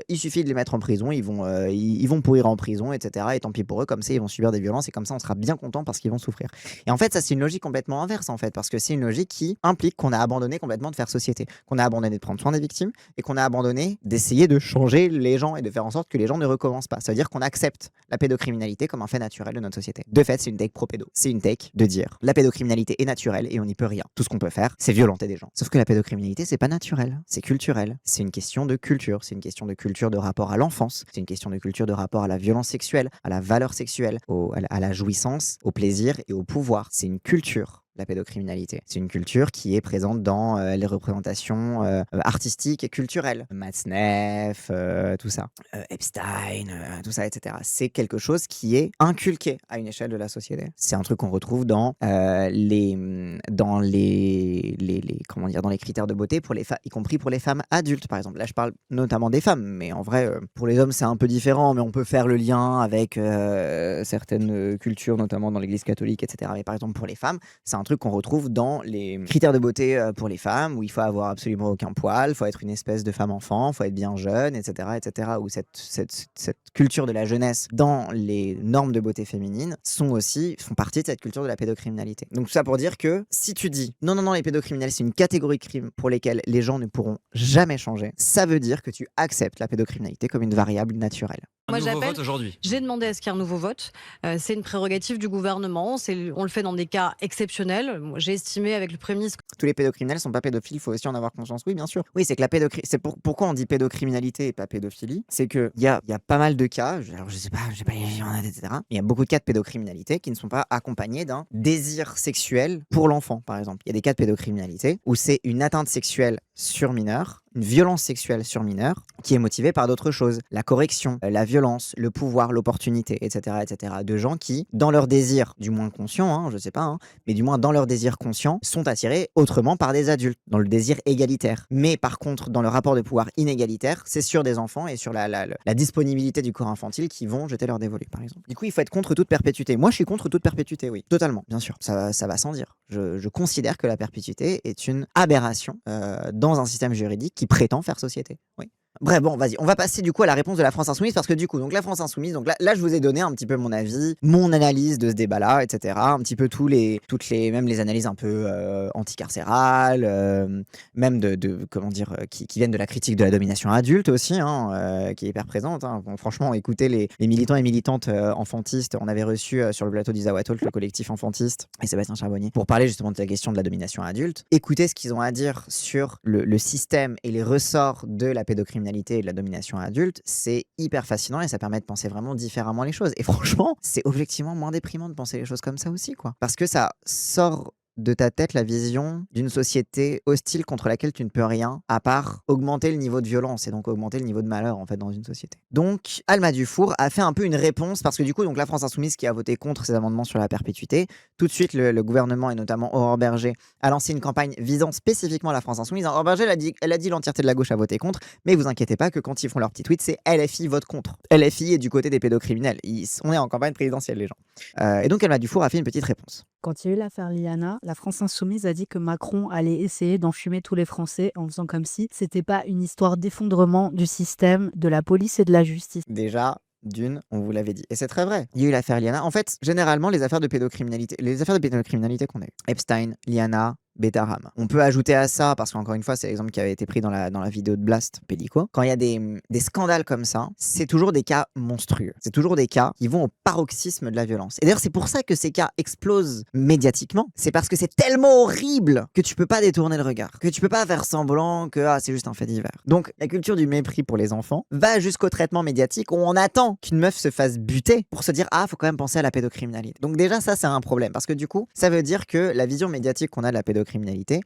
il suffit de les mettre en prison, ils vont pourrir en prison, etc. Et tant pis pour eux, comme ça ils vont subir des violences et comme ça on sera bien content parce qu'ils vont souffrir. Et en fait ça c'est une logique complètement inverse en fait, parce que c'est une logique qui implique qu'on a abandonné complètement de faire société, qu'on a abandonné de prendre soin des victimes et qu'on a abandonné d'essayer de changer les gens et de faire en sorte que les gens ne recommencent pas. Ça veut dire qu'on accepte la pédocriminalité comme un fait naturel de notre société. De fait c'est une take pro-pédo, c'est une take de dire la pédocriminalité est naturelle et on n'y peut rien. Tout ce qu'on peut faire c'est violenter des gens. Sauf que la pédocriminalité, c'est pas naturel, c'est culturel. C'est une question de culture, c'est une question de culture de rapport à l'enfance, c'est une question de culture de rapport à la violence sexuelle, à la valeur sexuelle, à la jouissance, au plaisir et au pouvoir. C'est une culture. La pédocriminalité. C'est une culture qui est présente dans les représentations artistiques et culturelles. Matzneff, tout ça. Epstein, tout ça, etc. C'est quelque chose qui est inculqué à une échelle de la société. C'est un truc qu'on retrouve dans les critères de beauté, pour y compris pour les femmes adultes, par exemple. Là, je parle notamment des femmes, mais en vrai, pour les hommes, c'est un peu différent, mais on peut faire le lien avec certaines cultures, notamment dans l'église catholique, etc. Mais par exemple, pour les femmes, c'est un truc qu'on retrouve dans les critères de beauté pour les femmes, où il faut avoir absolument aucun poil, il faut être une espèce de femme-enfant, il faut être bien jeune, etc. etc. où cette culture de la jeunesse dans les normes de beauté féminines font partie de cette culture de la pédocriminalité. Donc tout ça pour dire que si tu dis non, les pédocriminels, c'est une catégorie de crimes pour lesquels les gens ne pourront jamais changer, ça veut dire que tu acceptes la pédocriminalité comme une variable naturelle. Moi, vote aujourd'hui. J'ai demandé à ce qu'il y ait un nouveau vote. C'est une prérogative du gouvernement. On le fait dans des cas exceptionnels. Moi, j'ai estimé avec le Premier ministre. Tous les pédocriminels sont pas pédophiles, il faut aussi en avoir conscience. Oui, bien sûr. Oui, c'est que pourquoi on dit pédocriminalité et pas pédophilie, c'est que il y a pas mal de cas. Alors je sais pas, etc. Il y a beaucoup de cas de pédocriminalité qui ne sont pas accompagnés d'un désir sexuel pour l'enfant, par exemple. Il y a des cas de pédocriminalité où c'est une atteinte sexuelle sur mineur, une violence sexuelle sur mineur qui est motivée par d'autres choses, la correction, la violence, le pouvoir, l'opportunité, etc., de gens qui, dans leur désir, du moins conscient, je sais pas, mais du moins dans leur désir conscient, sont attirés autrement par des adultes, dans le désir égalitaire. Mais par contre, dans le rapport de pouvoir inégalitaire, c'est sur des enfants et sur la disponibilité du corps infantile qui vont jeter leur dévolu, par exemple. Du coup, il faut être contre toute perpétuité. Moi, je suis contre toute perpétuité, oui, totalement, bien sûr. Ça va sans dire. Je considère que la perpétuité est une aberration dans un système juridique qui prétend faire société. Oui. Bref, bon, vas-y, on va passer du coup à la réponse de la France Insoumise parce que du coup, donc la France Insoumise, donc là je vous ai donné un petit peu mon avis, mon analyse de ce débat-là, etc. Un petit peu même les analyses un peu anticarcérales, même comment dire, qui viennent de la critique de la domination adulte aussi, hein, qui est hyper présente. Hein. Bon, franchement, écoutez les militants et militantes enfantistes, on avait reçu sur le plateau d'Isawa Talk le collectif enfantiste et Sébastien Charbonnier pour parler justement de la question de la domination adulte. Écoutez ce qu'ils ont à dire sur le système et les ressorts de la pédocriminalité et de la domination adulte, c'est hyper fascinant et ça permet de penser vraiment différemment les choses. Et franchement, c'est objectivement moins déprimant de penser les choses comme ça aussi, quoi. Parce que ça sort de ta tête la vision d'une société hostile contre laquelle tu ne peux rien, à part augmenter le niveau de violence et donc augmenter le niveau de malheur en fait dans une société. Donc Alma Dufour a fait un peu une réponse parce que du coup donc la France Insoumise qui a voté contre ces amendements sur la perpétuité, tout de suite le gouvernement et notamment Aurore Berger a lancé une campagne visant spécifiquement la France Insoumise. Aurore Berger elle a dit l'entièreté de la gauche a voté contre, mais vous inquiétez pas que quand ils font leur petit tweet c'est LFI vote contre. LFI est du côté des pédocriminels. On est en campagne présidentielle les gens. Et donc Alma Dufour a fait une petite réponse. Quand il y a eu l'affaire Liana, la France Insoumise a dit que Macron allait essayer d'enfumer tous les Français en faisant comme si c'était pas une histoire d'effondrement du système, de la police et de la justice. Déjà, on vous l'avait dit. Et c'est très vrai. Il y a eu l'affaire Liana. En fait, généralement, les affaires de pédocriminalité qu'on a eues, Epstein, Liana, Betaram. On peut ajouter à ça, parce qu'encore une fois, c'est l'exemple qui avait été pris dans la vidéo de Blast, Pédico. Quand il y a des scandales comme ça, c'est toujours des cas monstrueux. C'est toujours des cas qui vont au paroxysme de la violence. Et d'ailleurs, c'est pour ça que ces cas explosent médiatiquement. C'est parce que c'est tellement horrible que tu peux pas détourner le regard. Que tu peux pas faire semblant que c'est juste un fait divers. Donc, la culture du mépris pour les enfants va jusqu'au traitement médiatique où on attend qu'une meuf se fasse buter pour se dire faut quand même penser à la pédocriminalité. Donc déjà, ça, c'est un problème. Parce que du coup, ça veut dire que la vision médiatique qu'on a de la pédocriminalité,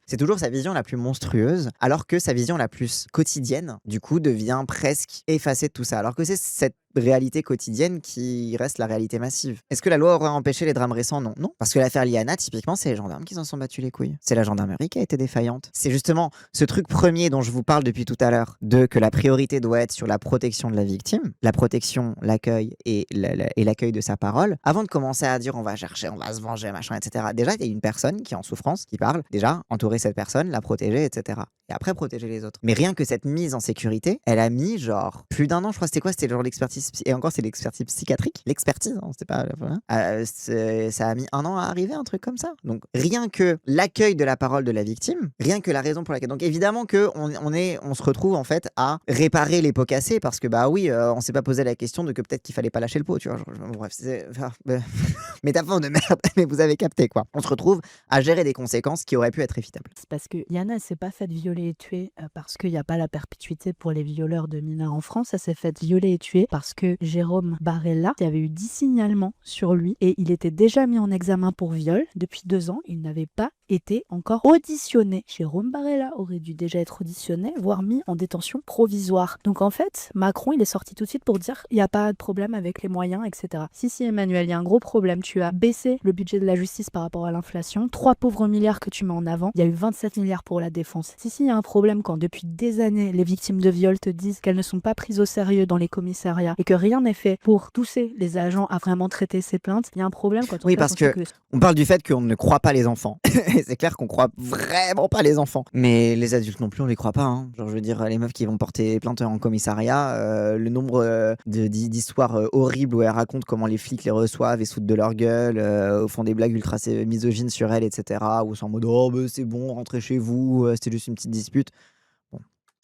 c'est toujours sa vision la plus monstrueuse, alors que sa vision la plus quotidienne, du coup, devient presque effacée de tout ça. Alors que c'est cette réalité quotidienne qui reste la réalité massive. Est-ce que la loi aurait empêché les drames récents? Non. Non. Parce que l'affaire Liana, typiquement, c'est les gendarmes qui s'en sont battus les couilles. C'est la gendarmerie qui a été défaillante. C'est justement ce truc premier dont je vous parle depuis tout à l'heure, de que la priorité doit être sur la protection de la victime, la protection, l'accueil et l'accueil de sa parole, avant de commencer à dire on va chercher, on va se venger, machin, etc. Déjà, il y a une personne qui est en souffrance, qui parle, déjà, entourer cette personne, la protéger, etc. Et après, protéger les autres. Mais rien que cette mise en sécurité, elle a mis genre plus d'un an, je crois, c'était quoi? C'était genre l'expertise, et encore c'est l'expertise psychiatrique, l'expertise, hein, c'était pas... ça a mis un an à arriver, un truc comme ça. Donc rien que l'accueil de la parole de la victime, rien que la raison pour laquelle... Donc évidemment que on se retrouve en fait à réparer les pots cassés, parce que on s'est pas posé la question de que peut-être qu'il fallait pas lâcher le pot, tu vois. Bref, c'est... métaphore de merde, mais vous avez capté quoi. On se retrouve à gérer des conséquences qui auraient pu être évitables. C'est parce que Yana s'est pas faite violer et tuer parce qu'il n'y a pas la perpétuité pour les violeurs de mineurs en France. Elle s'est faite violer et tuer parce que Jérôme Barella, il y avait eu 10 signalements sur lui et il était déjà mis en examen pour viol depuis 2 ans. Il n'avait pas été encore auditionné. Jérôme Barella aurait dû déjà être auditionné, voire mis en détention provisoire. Donc en fait, Macron, il est sorti tout de suite pour dire il n'y a pas de problème avec les moyens, etc. Si, Emmanuel, il y a un gros problème. Tu as baissé le budget de la justice par rapport à l'inflation. 3 pauvres milliards que tu mets en avant. Il y a eu 27 milliards pour la défense. Si, il y a un problème quand depuis des années, les victimes de viol te disent qu'elles ne sont pas prises au sérieux dans les commissariats et que rien n'est fait pour pousser les agents à vraiment traiter ces plaintes, il y a un problème quand on... Oui, parce que on parle du fait qu'on ne croit pas les enfants. C'est clair qu'on croit vraiment pas les enfants. Mais les adultes non plus, on les croit pas. Hein. Genre, je veux dire, les meufs qui vont porter plainte en commissariat, le nombre d'histoires horribles où elles racontent comment les flics les reçoivent et sautent de leur gueule, font des blagues ultra misogynes sur elles, etc. Ou sont en mode c'est bon, rentrez chez vous, c'était juste une petite dispute.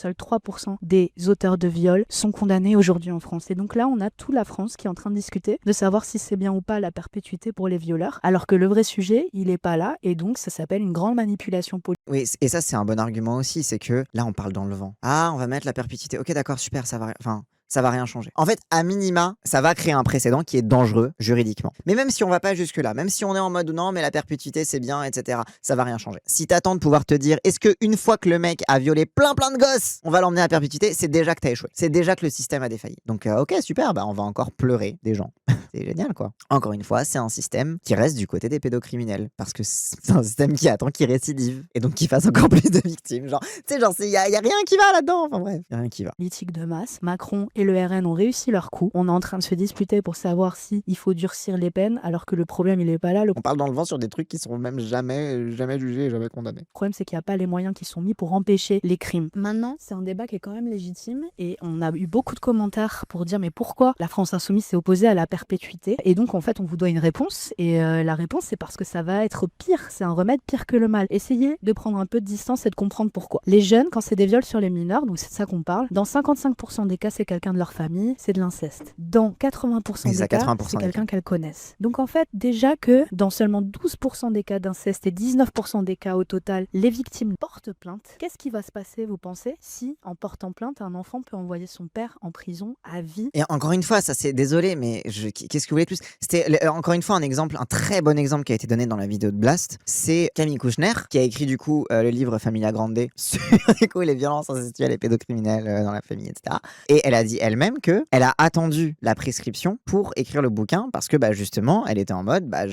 Seuls 3% des auteurs de viol sont condamnés aujourd'hui en France. Et donc là, on a toute la France qui est en train de discuter de savoir si c'est bien ou pas la perpétuité pour les violeurs, alors que le vrai sujet, il n'est pas là, et donc ça s'appelle une grande manipulation politique. Oui, et ça, c'est un bon argument aussi, c'est que là, on parle dans le vent. On va mettre la perpétuité. Ok, d'accord, super, ça va rien changer. En fait, à minima, ça va créer un précédent qui est dangereux juridiquement. Mais même si on va pas jusque là, même si on est en mode non, mais la perpétuité c'est bien, etc., ça va rien changer. Si t'attends de pouvoir te dire, est-ce que une fois que le mec a violé plein de gosses, on va l'emmener à perpétuité, c'est déjà que t'as échoué. C'est déjà que le système a défailli. Donc ok, super, on va encore pleurer des gens. C'est génial quoi. Encore une fois, c'est un système qui reste du côté des pédocriminels. Parce que c'est un système qui attend qu'ils récidivent. Et donc qu'ils fassent encore plus de victimes. Genre, tu sais, y a rien qui va là-dedans. Enfin bref, y a rien qui va. Politique de masse. Macron, et le RN ont réussi leur coup. On est en train de se disputer pour savoir si il faut durcir les peines, alors que le problème, il est pas là. Le On parle dans le vent sur des trucs qui seront même jamais jugés, jamais condamnés. problème, c'est qu'il n'y a pas les moyens qui sont mis pour empêcher les crimes. Maintenant, c'est un débat qui est quand même légitime et on a eu beaucoup de commentaires pour dire mais pourquoi la France insoumise s'est opposée à la perpétuité. Et donc, en fait, on vous doit une réponse et la réponse, c'est parce que ça va être pire. C'est un remède pire que le mal. Essayez de prendre un peu de distance et de comprendre pourquoi. Les jeunes, quand c'est des viols sur les mineurs, donc c'est de ça qu'on parle, dans 55% des cas, c'est quelqu'un de leur famille, c'est de l'inceste. Dans 80% Oui, des ça, cas, 80% c'est des quelqu'un qu'elles connaissent. Donc en fait, déjà que dans seulement 12% des cas d'inceste et 19% des cas au total, les victimes portent plainte, qu'est-ce qui va se passer, vous pensez, si en portant plainte, un enfant peut envoyer son père en prison à vie? Et encore une fois, ça c'est désolé, mais qu'est-ce que vous voulez de plus? C'était encore une fois un exemple, un très bon exemple qui a été donné dans la vidéo de Blast. C'est Camille Kouchner qui a écrit du coup le livre Familia Grande sur du coup, les violences incestuelles et pédocriminelles dans la famille, etc. Et elle a dit elle-même que elle a attendu la prescription pour écrire le bouquin parce que bah, justement, elle était en mode bah,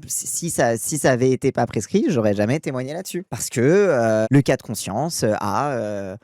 si ça avait été pas prescrit, j'aurais jamais témoigné là-dessus. Parce que le cas de conscience a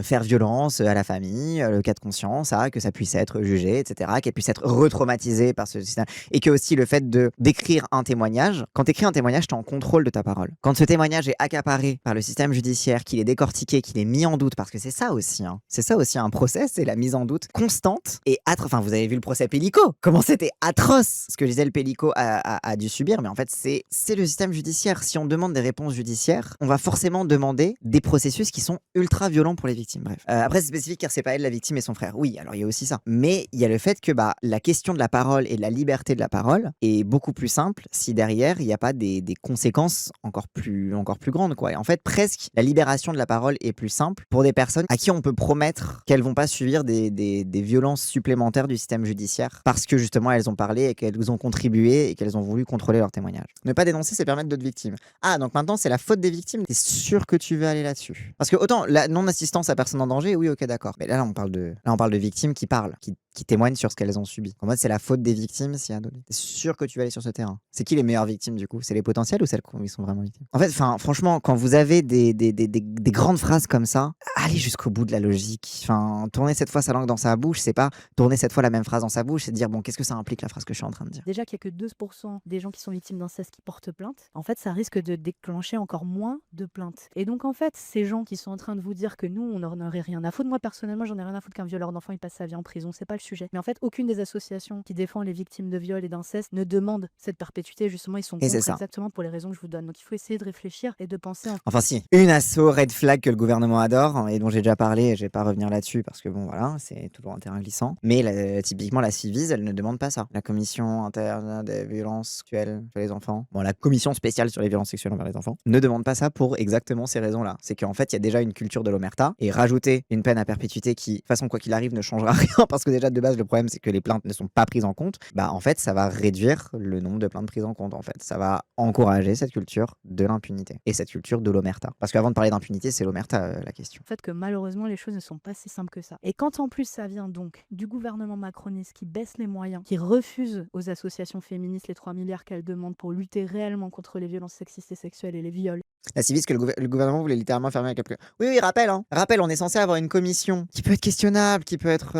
faire violence à la famille, le cas de conscience a que ça puisse être jugé, etc., qu'elle puisse être retraumatisée par ce système. Et que aussi le fait d'écrire un témoignage, quand tu écris un témoignage, tu es en contrôle de ta parole. Quand ce témoignage est accaparé par le système judiciaire, qu'il est décortiqué, qu'il est mis en doute, parce que c'est ça aussi, hein. C'est ça aussi un procès, c'est la mise en doute constante et enfin, vous avez vu le procès Pellico, comment c'était atroce ce que Gisèle Pellico a dû subir, mais en fait, c'est le système judiciaire. Si on demande des réponses judiciaires, on va forcément demander des processus qui sont ultra violents pour les victimes. Bref. Après, c'est spécifique car c'est pas elle la victime et son frère. Oui, alors il y a aussi ça. Mais il y a le fait que bah, la question de la parole et de la liberté de la parole est beaucoup plus simple si derrière il n'y a pas des conséquences encore plus grandes, quoi. Et en fait, presque la libération de la parole est plus simple pour des personnes à qui on peut promettre qu'elles vont pas subir des violences supplémentaires du système judiciaire parce que justement elles ont parlé et qu'elles ont contribué et qu'elles ont voulu contrôler leur témoignage. Ne pas dénoncer, c'est permettre d'autres victimes. Ah, donc maintenant c'est la faute des victimes. T'es sûr que tu veux aller là-dessus? Parce que autant la non-assistance à personne en danger, oui, ok, d'accord. Mais là, on parle de victimes qui parlent, qui témoignent sur ce qu'elles ont subi. En mode, c'est la faute des victimes s'il y a d'autres. T'es sûr que tu vas aller sur ce terrain? C'est qui les meilleures victimes du coup? C'est les potentielles ou celles qui sont vraiment victimes? En fait, franchement, quand vous avez des grandes phrases comme ça, allez jusqu'au bout de la logique. Enfin, tourner cette fois sa langue dans sa bouche, c'est pas tourner cette fois la même phrase dans sa bouche, c'est dire bon, qu'est-ce que ça implique la phrase que je suis en train de dire? Déjà qu'il n'y a que 2% des gens qui sont victimes d'inceste qui portent plainte, en fait, ça risque de déclencher encore moins de plaintes. Et donc, en fait, ces gens qui sont en train de vous dire que nous, on n'en aurait rien à foutre, moi, personnellement, j'en ai rien à foutre qu'un violeur d'enfant, il passe sa vie en prison, c'est pas le sujet. Mais en fait, aucune des associations qui défend les victimes de viol et d'inceste ne demande cette perpétuité, justement, ils sont Et c'est contre ça. exactement pour les raisons que je vous donne. Donc, il faut essayer de réfléchir et de penser en Enfin si, une asso red flag que le gouvernement adore et dont j'ai déjà parlé et je vais pas revenir là-dessus parce que bon voilà, c'est toujours un terrain glissant. Mais typiquement la Civis, elle ne demande pas ça. La commission interne des violences sexuelles sur les enfants, bon la commission spéciale sur les violences sexuelles envers les enfants, ne demande pas ça pour exactement ces raisons-là. C'est qu'en fait il y a déjà une culture de l'omerta et rajouter une peine à perpétuité qui, de toute façon quoi qu'il arrive, ne changera rien parce que déjà de base le problème c'est que les plaintes ne sont pas prises en compte. Bah en fait ça va réduire le nombre de plaintes prises en compte en fait. Ça va encourager cette culture de l'impunité et cette culture de l'omerta. Parce qu'avant de parler d'impunité, c'est l'omerta la question. fait que malheureusement les choses ne sont pas si simples que ça. Et quand en plus ça vient donc du gouvernement macroniste qui baisse les moyens, qui refuse aux associations féministes les 3 milliards qu'elles demandent pour lutter réellement contre les violences sexistes et sexuelles et les viols. La Civis que le gouvernement voulait littéralement fermer avec la... Oui, rappel, hein. Rappel, on est censé avoir une commission qui peut être questionnable, qui peut être...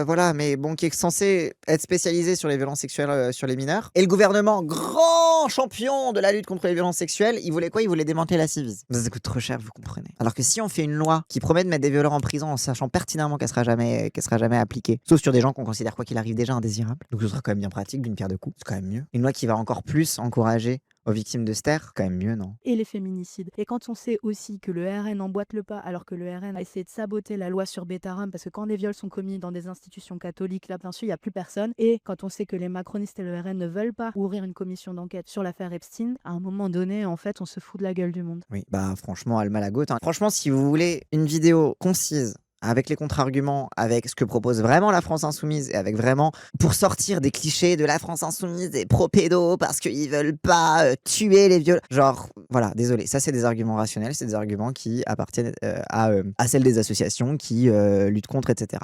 voilà, mais bon, qui est censée être spécialisée sur les violences sexuelles sur les mineurs. Et le gouvernement, grand champion de la lutte contre les violences sexuelles, il voulait quoi? Il voulait démanteler la Civis. Ça coûte trop cher, vous comprenez. Alors que si on fait une loi qui promet de mettre des violeurs en prison en sachant pertinemment qu'elle sera jamais appliquée, sauf sur des gens qu'on considère quoi qu'il arrive déjà indésirables, donc ce sera quand même bien pratique d'une pierre deux coups, c'est quand même mieux. Une loi qui va encore plus encourager aux victimes de ster, quand même mieux, non? Et les féminicides. Et quand on sait aussi que le RN emboîte le pas, alors que le RN a essayé de saboter la loi sur Bétaram, parce que quand les viols sont commis dans des institutions catholiques, là, bien sûr, il n'y a plus personne. Et quand on sait que les macronistes et le RN ne veulent pas ouvrir une commission d'enquête sur l'affaire Epstein, à un moment donné, en fait, on se fout de la gueule du monde. Oui, bah franchement, Alma la Goth, hein. Franchement, si vous voulez une vidéo concise, avec les contre-arguments, avec ce que propose vraiment la France Insoumise, et avec vraiment, pour sortir des clichés de la France Insoumise, des pro-pédos, parce qu'ils veulent pas tuer les violeurs. Genre, voilà, désolé, ça c'est des arguments rationnels, c'est des arguments qui appartiennent à celle des associations qui luttent contre, etc.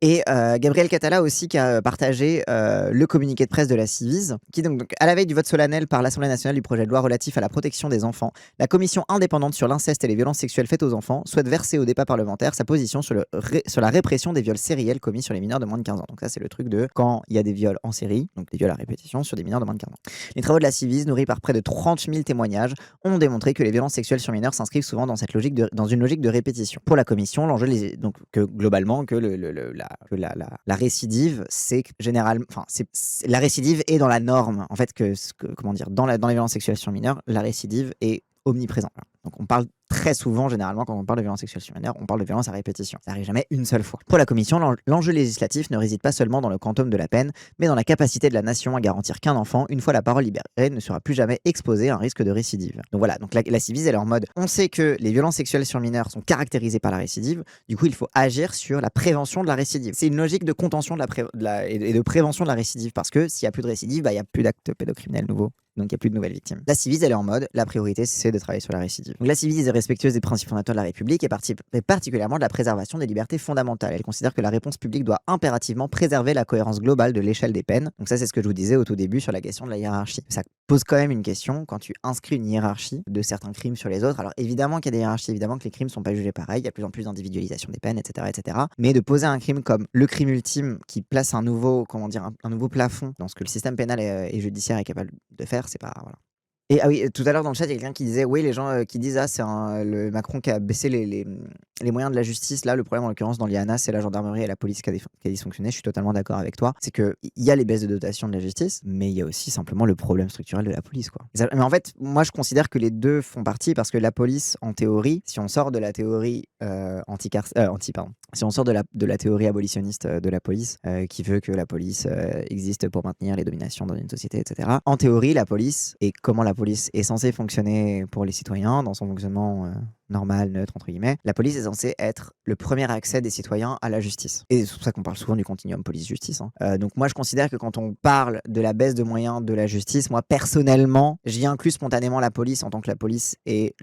Et Gabriel Catala aussi qui a partagé le communiqué de presse de la Civise, qui donc à la veille du vote solennel par l'Assemblée nationale du projet de loi relatif à la protection des enfants, la commission indépendante sur l'inceste et les violences sexuelles faites aux enfants souhaite verser au débat parlementaire sa position sur la répression des viols sériels commis sur les mineurs de moins de 15 ans. Donc ça c'est le truc de quand il y a des viols en série, donc des viols à répétition sur des mineurs de moins de 15 ans. Les travaux de la Civise, nourris par près de 30 000 témoignages, ont démontré que les violences sexuelles sur mineurs s'inscrivent souvent dans une logique de répétition. Pour la commission, l'enjeu donc que globalement que la récidive, c'est généralement, enfin la récidive est dans la norme. En fait, comment dire, dans les violences sexuelles sur mineurs, la récidive est omniprésente. Donc on parle très souvent, généralement, quand on parle de violence sexuelle sur mineurs, on parle de violence à répétition. Ça n'arrive jamais une seule fois. Pour la commission, l'enjeu législatif ne réside pas seulement dans le quantum de la peine, mais dans la capacité de la nation à garantir qu'un enfant, une fois la parole libérée, ne sera plus jamais exposé à un risque de récidive. Donc voilà, donc la Civise, elle est en mode, on sait que les violences sexuelles sur mineurs sont caractérisées par la récidive, du coup il faut agir sur la prévention de la récidive. C'est une logique de contention et de prévention de la récidive, parce que s'il n'y a plus de récidive, il n'y a plus d'actes pédocriminels nouveaux. Donc il n'y a plus de nouvelles victimes. La Civise, elle est en mode, la priorité c'est de travailler sur la récidive. Donc la Civise est respectueuse des principes fondateurs de la République et particulièrement de la préservation des libertés fondamentales. Elle considère que la réponse publique doit impérativement préserver la cohérence globale de l'échelle des peines. Donc ça c'est ce que je vous disais au tout début sur la question de la hiérarchie. Ça pose quand même une question quand tu inscris une hiérarchie de certains crimes sur les autres. Alors évidemment qu'il y a des hiérarchies, évidemment que les crimes ne sont pas jugés pareil, il y a de plus en plus d'individualisation des peines, etc., etc. Mais de poser un crime comme le crime ultime qui place un nouveau plafond dans ce que le système pénal et judiciaire est capable de faire, c'est pas... Voilà. Et ah oui, tout à l'heure dans le chat, il y a quelqu'un qui disait oui, les gens qui disent c'est le Macron qui a baissé les moyens de la justice. Là, le problème en l'occurrence dans l'IANA, c'est la gendarmerie et la police qui a dysfonctionné. Je suis totalement d'accord avec toi. C'est qu'il y a les baisses de dotation de la justice, mais il y a aussi simplement le problème structurel de la police, quoi. Mais en fait, moi je considère que les deux font partie parce que la police, en théorie, si on sort de la théorie si on sort de la théorie abolitionniste de la police, qui veut que la police existe pour maintenir les dominations dans une société, etc. En théorie, la police et comment la police est censée fonctionner pour les citoyens dans son fonctionnement normal, neutre, entre guillemets, la police est censée être le premier accès des citoyens à la justice. Et c'est pour ça qu'on parle souvent du continuum police-justice. Donc moi, je considère que quand on parle de la baisse de moyens de la justice, moi, personnellement, j'y inclus spontanément la police en tant que la police est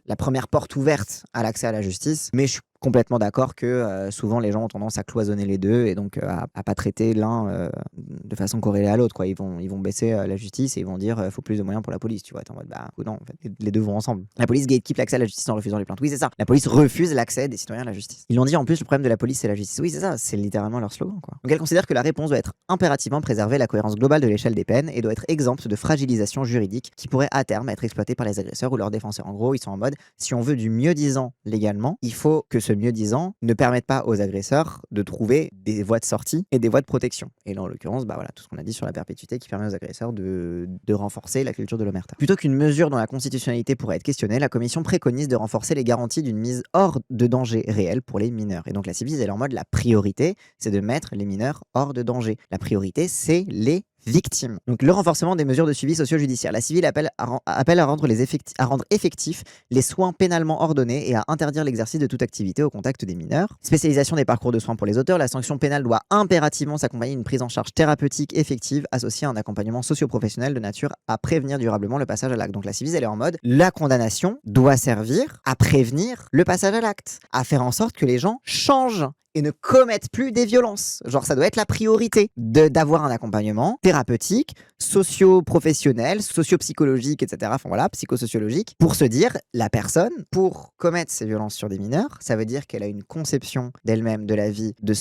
la première porte ouverte à l'accès à la justice. Mais je suis complètement d'accord que souvent les gens ont tendance à cloisonner les deux et donc à pas traiter l'un de façon corrélée à l'autre, quoi. Ils vont baisser la justice et ils vont dire faut plus de moyens pour la police, tu vois. T'es en mode non, en fait, les deux vont ensemble. La police gatekeep l'accès à la justice en refusant les plaintes. Oui, c'est ça. La police refuse l'accès des citoyens à la justice. Ils l'ont dit en plus, le problème de la police c'est la justice. Oui, c'est ça, c'est littéralement leur slogan, quoi. Donc elle considère que la réponse doit être impérativement préserver la cohérence globale de l'échelle des peines et doit être exempte de fragilisation juridique qui pourrait à terme être exploitée par les agresseurs ou leurs défenseurs. En gros, ils sont en mode si on veut du mieux-disant légalement, il faut que ce mieux-disant ne permette pas aux agresseurs de trouver des voies de sortie et des voies de protection. Et là, en l'occurrence, voilà, tout ce qu'on a dit sur la perpétuité qui permet aux agresseurs de renforcer la culture de l'omerta. Plutôt qu'une mesure dont la constitutionnalité pourrait être questionnée, la commission préconise de renforcer les garanties d'une mise hors de danger réel pour les mineurs. Et donc la Civise, elle est en mode la priorité, c'est de mettre les mineurs hors de danger. La priorité, c'est les victimes. Donc le renforcement des mesures de suivi socio-judiciaire. La Civile appelle à rendre effectifs les soins pénalement ordonnés et à interdire l'exercice de toute activité au contact des mineurs. Spécialisation des parcours de soins pour les auteurs. La sanction pénale doit impérativement s'accompagner d'une prise en charge thérapeutique effective associée à un accompagnement socio-professionnel de nature à prévenir durablement le passage à l'acte. Donc la Civile, elle est en mode la condamnation doit servir à prévenir le passage à l'acte, à faire en sorte que les gens changent et ne commettent plus des violences. Genre, ça doit être la priorité d'avoir un accompagnement thérapeutique, socio-professionnel, socio-psychologique, etc. Enfin voilà, psychosociologique, pour se dire, la personne, pour commettre ces violences sur des mineurs, ça veut dire qu'elle a une conception d'elle-même, de la vie, de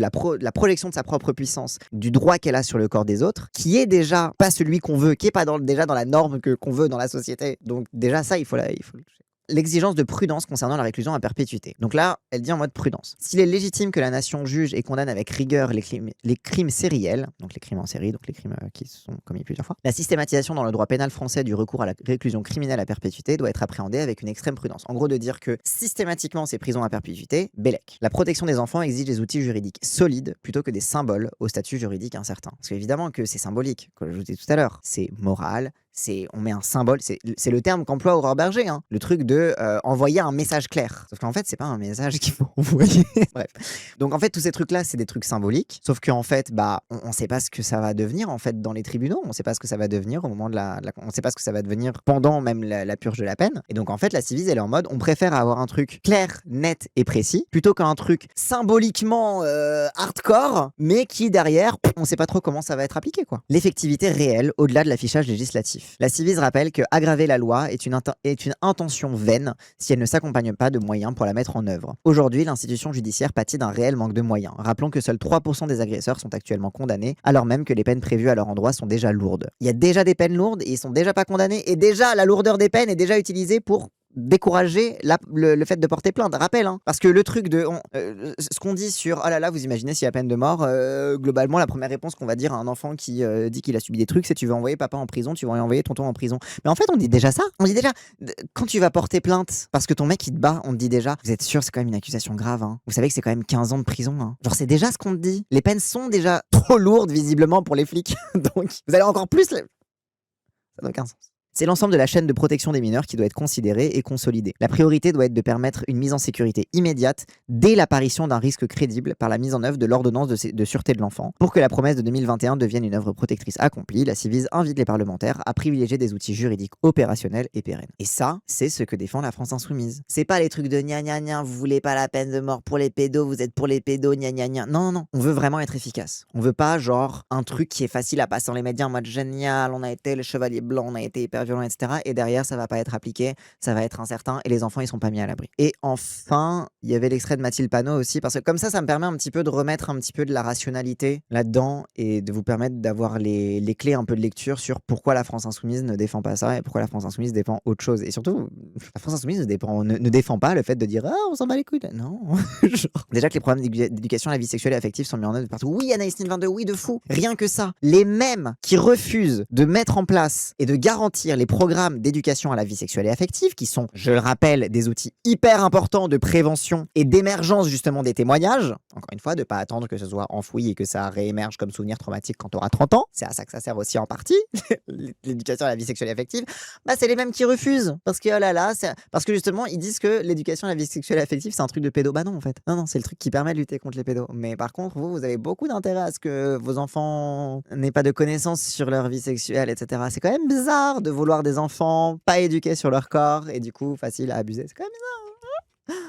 la projection de sa propre puissance, du droit qu'elle a sur le corps des autres, qui est déjà pas celui qu'on veut, qui est pas déjà dans la norme qu'on veut dans la société. Donc déjà ça, il faut le toucher. L'exigence de prudence concernant la réclusion à perpétuité. Donc là, elle dit en mode prudence. S'il est légitime que la nation juge et condamne avec rigueur les crimes sériels, donc les crimes en série, donc les crimes qui sont commis plusieurs fois, la systématisation dans le droit pénal français du recours à la réclusion criminelle à perpétuité doit être appréhendée avec une extrême prudence. En gros, de dire que systématiquement ces prisons à perpétuité, bellec. La protection des enfants exige des outils juridiques solides plutôt que des symboles au statut juridique incertain. Parce qu'évidemment que c'est symbolique, comme je vous disais tout à l'heure, c'est moral, on met un symbole, c'est le terme qu'emploie Aurore Berger, hein, le truc de envoyer un message clair. Sauf qu'en fait, c'est pas un message qu'il faut envoyer. Bref. Donc en fait, tous ces trucs-là, c'est des trucs symboliques. Sauf qu'en fait, on sait pas ce que ça va devenir en fait dans les tribunaux. On sait pas ce que ça va devenir au moment on sait pas ce que ça va devenir pendant même la purge de la peine. Et donc en fait, la Civis, elle est en mode, on préfère avoir un truc clair, net et précis, plutôt qu'un truc symboliquement hardcore, mais qui derrière, on sait pas trop comment ça va être appliqué, quoi. L'effectivité réelle, au-delà de l'affichage législatif. La Civis rappelle que aggraver la loi est une intention vaine si elle ne s'accompagne pas de moyens pour la mettre en œuvre. Aujourd'hui, l'institution judiciaire pâtit d'un réel manque de moyens. Rappelons que seuls 3% des agresseurs sont actuellement condamnés, alors même que les peines prévues à leur endroit sont déjà lourdes. Il y a déjà des peines lourdes et ils sont déjà pas condamnés, et déjà la lourdeur des peines est déjà utilisée pour décourager le fait de porter plainte. Rappel, hein. Parce que le truc de ce qu'on dit sur oh là là, vous imaginez s'il y a peine de mort, globalement la première réponse qu'on va dire à un enfant qui dit qu'il a subi des trucs, c'est tu vas envoyer papa en prison, tu vas envoyer tonton en prison. Mais en fait on dit déjà ça. On dit déjà quand tu vas porter plainte parce que ton mec il te bat, on te dit déjà vous êtes sûr c'est quand même une accusation grave, hein. Vous savez que c'est quand même 15 ans de prison, hein. Genre c'est déjà ce qu'on te dit. Les peines sont déjà trop lourdes visiblement pour les flics. Donc vous allez encore plus ça n'a aucun sens. C'est l'ensemble de la chaîne de protection des mineurs qui doit être considérée et consolidée. La priorité doit être de permettre une mise en sécurité immédiate dès l'apparition d'un risque crédible par la mise en œuvre de l'ordonnance de sûreté de l'enfant. Pour que la promesse de 2021 devienne une œuvre protectrice accomplie, la Civis invite les parlementaires à privilégier des outils juridiques opérationnels et pérennes. Et ça, c'est ce que défend la France Insoumise. C'est pas les trucs de gna gna gna, vous voulez pas la peine de mort pour les pédos, vous êtes pour les pédos, gna gna gna. Non, non, non. On veut vraiment être efficace. On veut pas genre un truc qui est facile à passer dans les médias en mode génial, on a été le chevalier blanc, on a été hyper violent, etc. Et derrière, ça va pas être appliqué, ça va être incertain et les enfants, ils sont pas mis à l'abri. Et enfin, il y avait l'extrait de Mathilde Panot aussi, parce que comme ça me permet un petit peu de remettre un petit peu de la rationalité là-dedans et de vous permettre d'avoir les clés un peu de lecture sur pourquoi la France Insoumise ne défend pas ça et pourquoi la France Insoumise défend autre chose. Et surtout, la France Insoumise ne défend pas le fait de dire ah, on s'en bat les couilles. Non. Genre, déjà que les programmes d'éducation à la vie sexuelle et affective sont mis en œuvre partout. Oui, Anaïs Nin 22, oui, de fou. Rien que ça. Les mêmes qui refusent de mettre en place et de garantir les programmes d'éducation à la vie sexuelle et affective, qui sont, je le rappelle, des outils hyper importants de prévention et d'émergence justement des témoignages. Encore une fois, de pas attendre que ce soit enfoui et que ça réémerge comme souvenir traumatique quand tu auras 30 ans. C'est à ça que ça sert aussi en partie, l'éducation à la vie sexuelle et affective. C'est les mêmes qui refusent. Parce que, oh là là, parce que justement, ils disent que l'éducation à la vie sexuelle et affective, c'est un truc de pédo. Non, en fait. Non, c'est le truc qui permet de lutter contre les pédos. Mais par contre, vous avez beaucoup d'intérêt à ce que vos enfants n'aient pas de connaissances sur leur vie sexuelle, etc. C'est quand même bizarre de vouloir des enfants pas éduqués sur leur corps et du coup facile à abuser. C'est quand même bizarre.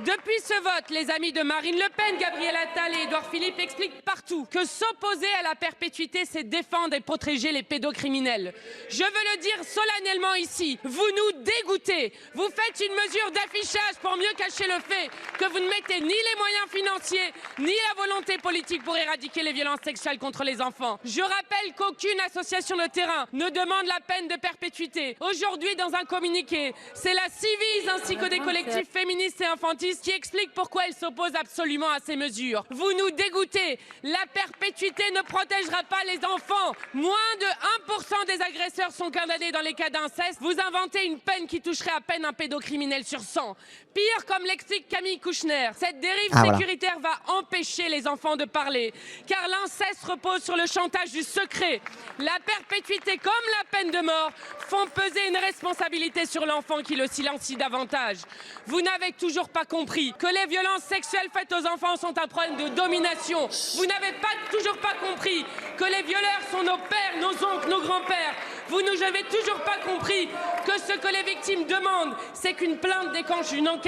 Depuis ce vote, les amis de Marine Le Pen, Gabriel Attal et Édouard Philippe expliquent partout que s'opposer à la perpétuité, c'est défendre et protéger les pédocriminels. Je veux le dire solennellement ici, vous nous dégoûtez. Vous faites une mesure d'affichage pour mieux cacher le fait que vous ne mettez ni les moyens financiers, ni la volonté politique pour éradiquer les violences sexuelles contre les enfants. Je rappelle qu'aucune association de terrain ne demande la peine de perpétuité. Aujourd'hui, dans un communiqué, c'est la Civis ainsi que des collectifs féministes et infantiles qui explique pourquoi elle s'oppose absolument à ces mesures. Vous nous dégoûtez. La perpétuité ne protégera pas les enfants. Moins de 1% des agresseurs sont condamnés dans les cas d'inceste. Vous inventez une peine qui toucherait à peine un pédocriminel sur 100. Pire, comme l'explique Camille Kouchner, cette dérive sécuritaire va empêcher les enfants de parler. Car l'inceste repose sur le chantage du secret. La perpétuité comme la peine de mort font peser une responsabilité sur l'enfant qui le silencie davantage. Vous n'avez toujours pas compris que les violences sexuelles faites aux enfants sont un problème de domination. Vous n'avez toujours pas compris que les violeurs sont nos pères, nos oncles, nos grands-pères. Vous n'avez toujours pas compris que ce que les victimes demandent, c'est qu'une plainte déclenche une enquête.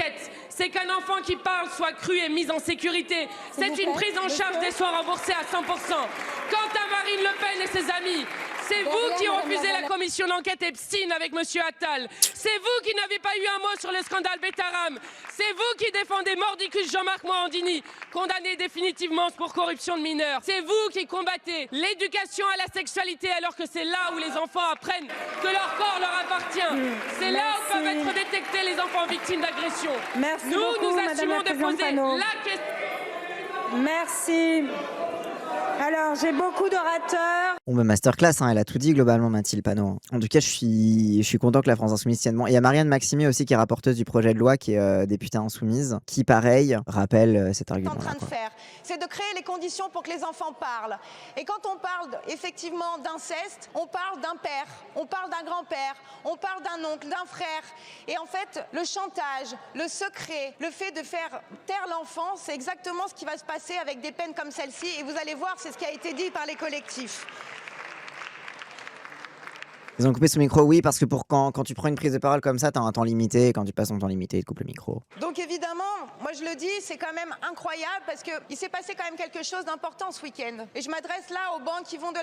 C'est qu'un enfant qui parle soit cru et mis en sécurité. C'est une prise en charge des soins remboursés à 100%. Quant à Marine Le Pen et ses amis, c'est vous qui refusez la commission d'enquête Epstein avec M. Attal. C'est vous qui n'avez pas eu un mot sur le scandale Betaram. C'est vous qui défendez Mordicus Jean-Marc Morandini, condamné définitivement pour corruption de mineurs. C'est vous qui combattez l'éducation à la sexualité alors que c'est là où les enfants apprennent que leur corps leur appartient. C'est là où peuvent être détectés les enfants victimes d'agression. Nous assumons de poser la question. Merci. Alors, j'ai beaucoup d'orateurs. Bon, masterclass, elle a tout dit globalement, Mathilde Panot. En tout cas, je suis content que la France Insoumise tienne bon. Il y a Marianne Maximi aussi, qui est rapporteuse du projet de loi, qui est députée insoumise, qui, pareil, rappelle cet argument. En train de faire. c'est de créer les conditions pour que les enfants parlent. Et quand on parle effectivement d'inceste, on parle d'un père, on parle d'un grand-père, on parle d'un oncle, d'un frère. Et en fait, le chantage, le secret, le fait de faire taire l'enfant, c'est exactement ce qui va se passer avec des peines comme celle-ci. Et vous allez voir, c'est ce qui a été dit par les collectifs. Ils ont coupé son micro, oui, parce que quand tu prends une prise de parole comme ça, t'as un temps limité, et quand tu passes ton temps limité, ils te coupent le micro. Donc évidemment, moi je le dis, c'est quand même incroyable parce qu'il s'est passé quand même quelque chose d'important ce week-end. Et je m'adresse là aux bancs qui vont de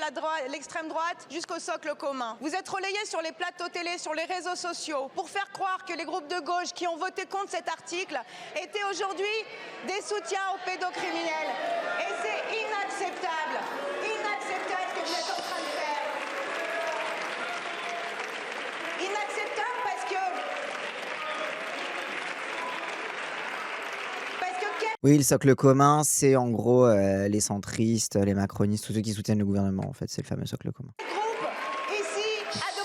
l'extrême droite jusqu'au socle commun. Vous êtes relayés sur les plateaux télé, sur les réseaux sociaux, pour faire croire que les groupes de gauche qui ont voté contre cet article étaient aujourd'hui des soutiens aux pédocriminels. Et c'est inacceptable. Inacceptable ce que vous êtes en train de faire. Inacceptable parce que Oui, le socle commun, c'est en gros les centristes, les macronistes, tous ceux qui soutiennent le gouvernement, en fait, c'est le fameux socle commun.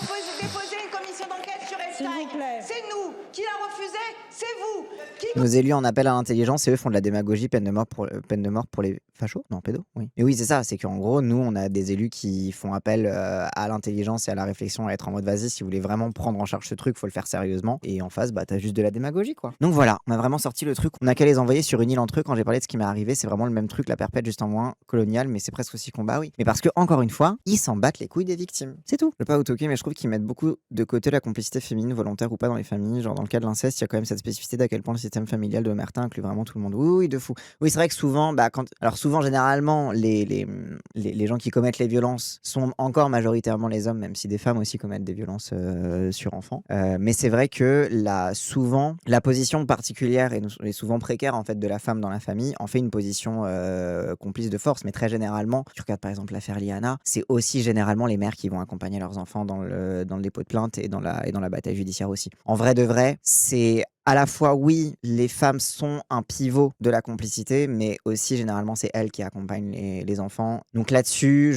le groupe ici a déposé une commission d'enquête sur S'il vous Epstein. plaît. C'est nous qui l'a refusé, c'est vous qui Nos élus en appellent à l'intelligence et eux font de la démagogie, peine de mort pour les fachos. Non, pédos, oui. Mais oui, c'est ça, c'est qu'en gros, nous, on a des élus qui font appel à l'intelligence et à la réflexion, à être en mode vas-y, si vous voulez vraiment prendre en charge ce truc, faut le faire sérieusement. Et en face, bah, t'as juste de la démagogie, quoi. Donc voilà, on a vraiment sorti le truc. On a qu'à les envoyer sur une île entre eux. Quand j'ai parlé de ce qui m'est arrivé, c'est vraiment le même truc, la perpète juste en moins coloniale, mais c'est presque aussi combat, oui. Mais parce que, encore une fois, ils s'en battent les couilles des victimes. C'est tout. Je veux pas autoquer, mais je trouve qu'ils mettent beaucoup de côté la complicité féminine, volontaire ou pas, dans les familles. Genre, dans le cas de l'inceste, il y a quand même cette spécificité d'à quel point le système familial de Omerta inclut vraiment tout le monde. Oui, oui, de fou. Oui, c'est vrai que souvent, souvent, généralement, les gens qui commettent les violences sont encore majoritairement les hommes, même si des femmes aussi commettent des violences sur enfants. Mais c'est vrai que souvent, la position particulière et souvent précaire en fait de la femme dans la famille en fait une position complice de force. Mais très généralement, tu regardes par exemple l'affaire Liana, c'est aussi généralement les mères qui vont accompagner leurs enfants dans le dépôt de plainte et dans la bataille judiciaire aussi. En vrai de vrai, c'est à la fois, oui, les femmes sont un pivot de la complicité, mais aussi, généralement, c'est elles qui accompagnent les enfants. Donc là-dessus,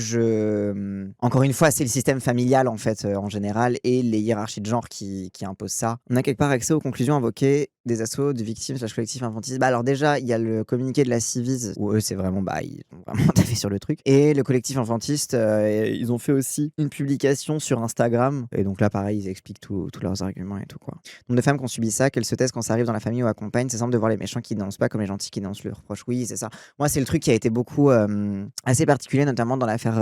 encore une fois, c'est le système familial, en fait, en général, et les hiérarchies de genre qui imposent ça. On a quelque part accès aux conclusions invoquées des assos de victimes / collectifs infantilistes. Alors déjà, il y a le communiqué de la Civise, où eux, c'est vraiment, ils ont vraiment taffé sur le truc. Et le collectif infantiste, ils ont fait aussi une publication sur Instagram. Et donc là, pareil, ils expliquent tous leurs arguments et tout, quoi. Nombre de femmes qui ont subi ça, qu'elles se taisent quand ça arrive dans la famille ou accompagne, c'est simple de voir les méchants qui dénoncent pas comme les gentils qui dénoncent le reproche. Oui, c'est ça. Moi, c'est le truc qui a été beaucoup assez particulier, notamment dans l'affaire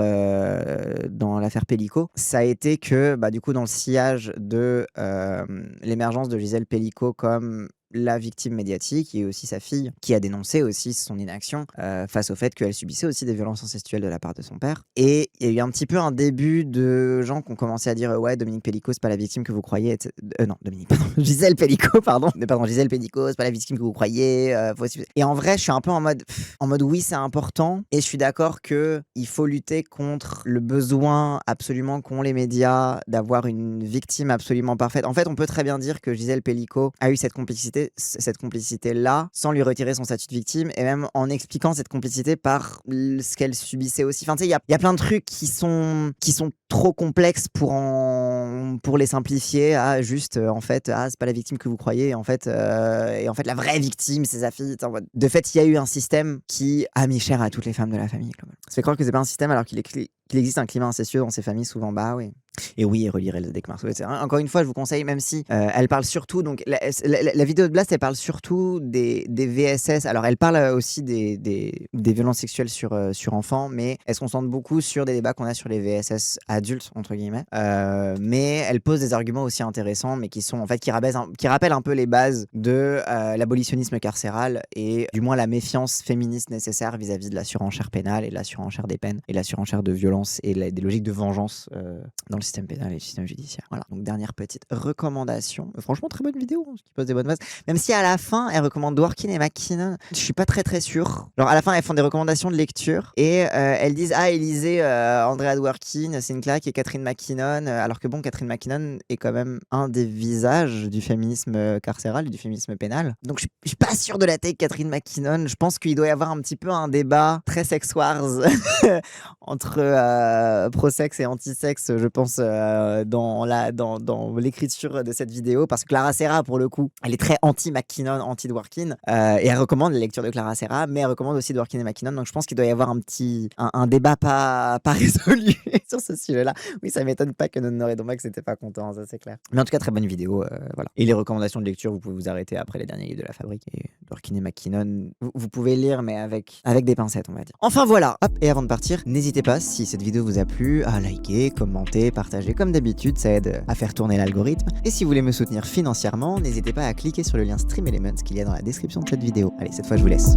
Pellico. Ça a été que, du coup, dans le sillage de l'émergence de Gisèle Pellico comme la victime médiatique et aussi sa fille qui a dénoncé aussi son inaction face au fait qu'elle subissait aussi des violences incestuelles de la part de son père. Et il y a eu un petit peu un début de gens qui ont commencé à dire ouais, Dominique Pellico c'est pas la victime que vous croyez, Gisèle Pellico Gisèle Pellico c'est pas la victime que vous croyez, et en vrai je suis un peu en mode oui c'est important et je suis d'accord que il faut lutter contre le besoin absolument qu'ont les médias d'avoir une victime absolument parfaite. En fait on peut très bien dire que Gisèle Pellico a eu cette complicité là sans lui retirer son statut de victime et même en expliquant cette complicité par ce qu'elle subissait aussi. Enfin tu sais il y a plein de trucs qui sont trop complexes pour les simplifier à juste en fait c'est pas la victime que vous croyez en fait et en fait la vraie victime c'est sa fille. De fait il y a eu un système qui a mis cher à toutes les femmes de la famille. Ça fait croire que c'est pas un système alors qu'il existe un climat incestueux dans ces familles souvent. Oui. Et oui, relire Elzadek Marceau, etc. Encore une fois, je vous conseille, même si elle parle surtout, donc la vidéo de Blast, elle parle surtout des VSS. Alors, elle parle aussi des violences sexuelles sur enfants, mais elle se concentre beaucoup sur des débats qu'on a sur les VSS adultes, entre guillemets. Mais elle pose des arguments aussi intéressants, mais qui sont en fait qui rappellent un peu les bases de l'abolitionnisme carcéral et du moins la méfiance féministe nécessaire vis-à-vis de la surenchère pénale et de la surenchère des peines et de la surenchère de violence et des logiques de vengeance dans le système pénal et le système judiciaire. Voilà, donc dernière petite recommandation. Franchement, très bonne vidéo, qui pose des bonnes bases. Même si à la fin, elle recommande Dworkin et McKinnon, je suis pas très sûr. Genre à la fin, elles font des recommandations de lecture et elles disent lisez Andrea Dworkin, c'est une claque, et Catherine McKinnon, alors que bon, Catherine McKinnon est quand même un des visages du féminisme carcéral et du féminisme pénal. Donc je suis pas sûr de la take Catherine McKinnon. Je pense qu'il doit y avoir un petit peu un débat très sex wars entre pro-sexe et anti-sexe, je pense, dans l'écriture de cette vidéo, parce que Clara Serra, pour le coup, elle est très anti-McKinnon, anti-Dworkin, et elle recommande la lecture de Clara Serra, mais elle recommande aussi Dworkin et McKinnon, donc je pense qu'il doit y avoir un débat pas résolu sur ce sujet-là. Oui, ça m'étonne pas que Honoré Dombac n'était pas content, ça c'est clair. Mais en tout cas, très bonne vidéo, voilà. Et les recommandations de lecture, vous pouvez vous arrêter après les derniers livres de la Fabrique, et Dworkin et McKinnon, vous pouvez lire, mais avec des pincettes, on va dire. Enfin voilà, hop, et avant de partir, n'hésitez pas, si cette vidéo vous a plu, à liker, commenter, partager, comme d'habitude, ça aide à faire tourner l'algorithme. Et si vous voulez me soutenir financièrement, n'hésitez pas à cliquer sur le lien Stream Elements qu'il y a dans la description de cette vidéo. Allez, cette fois je vous laisse.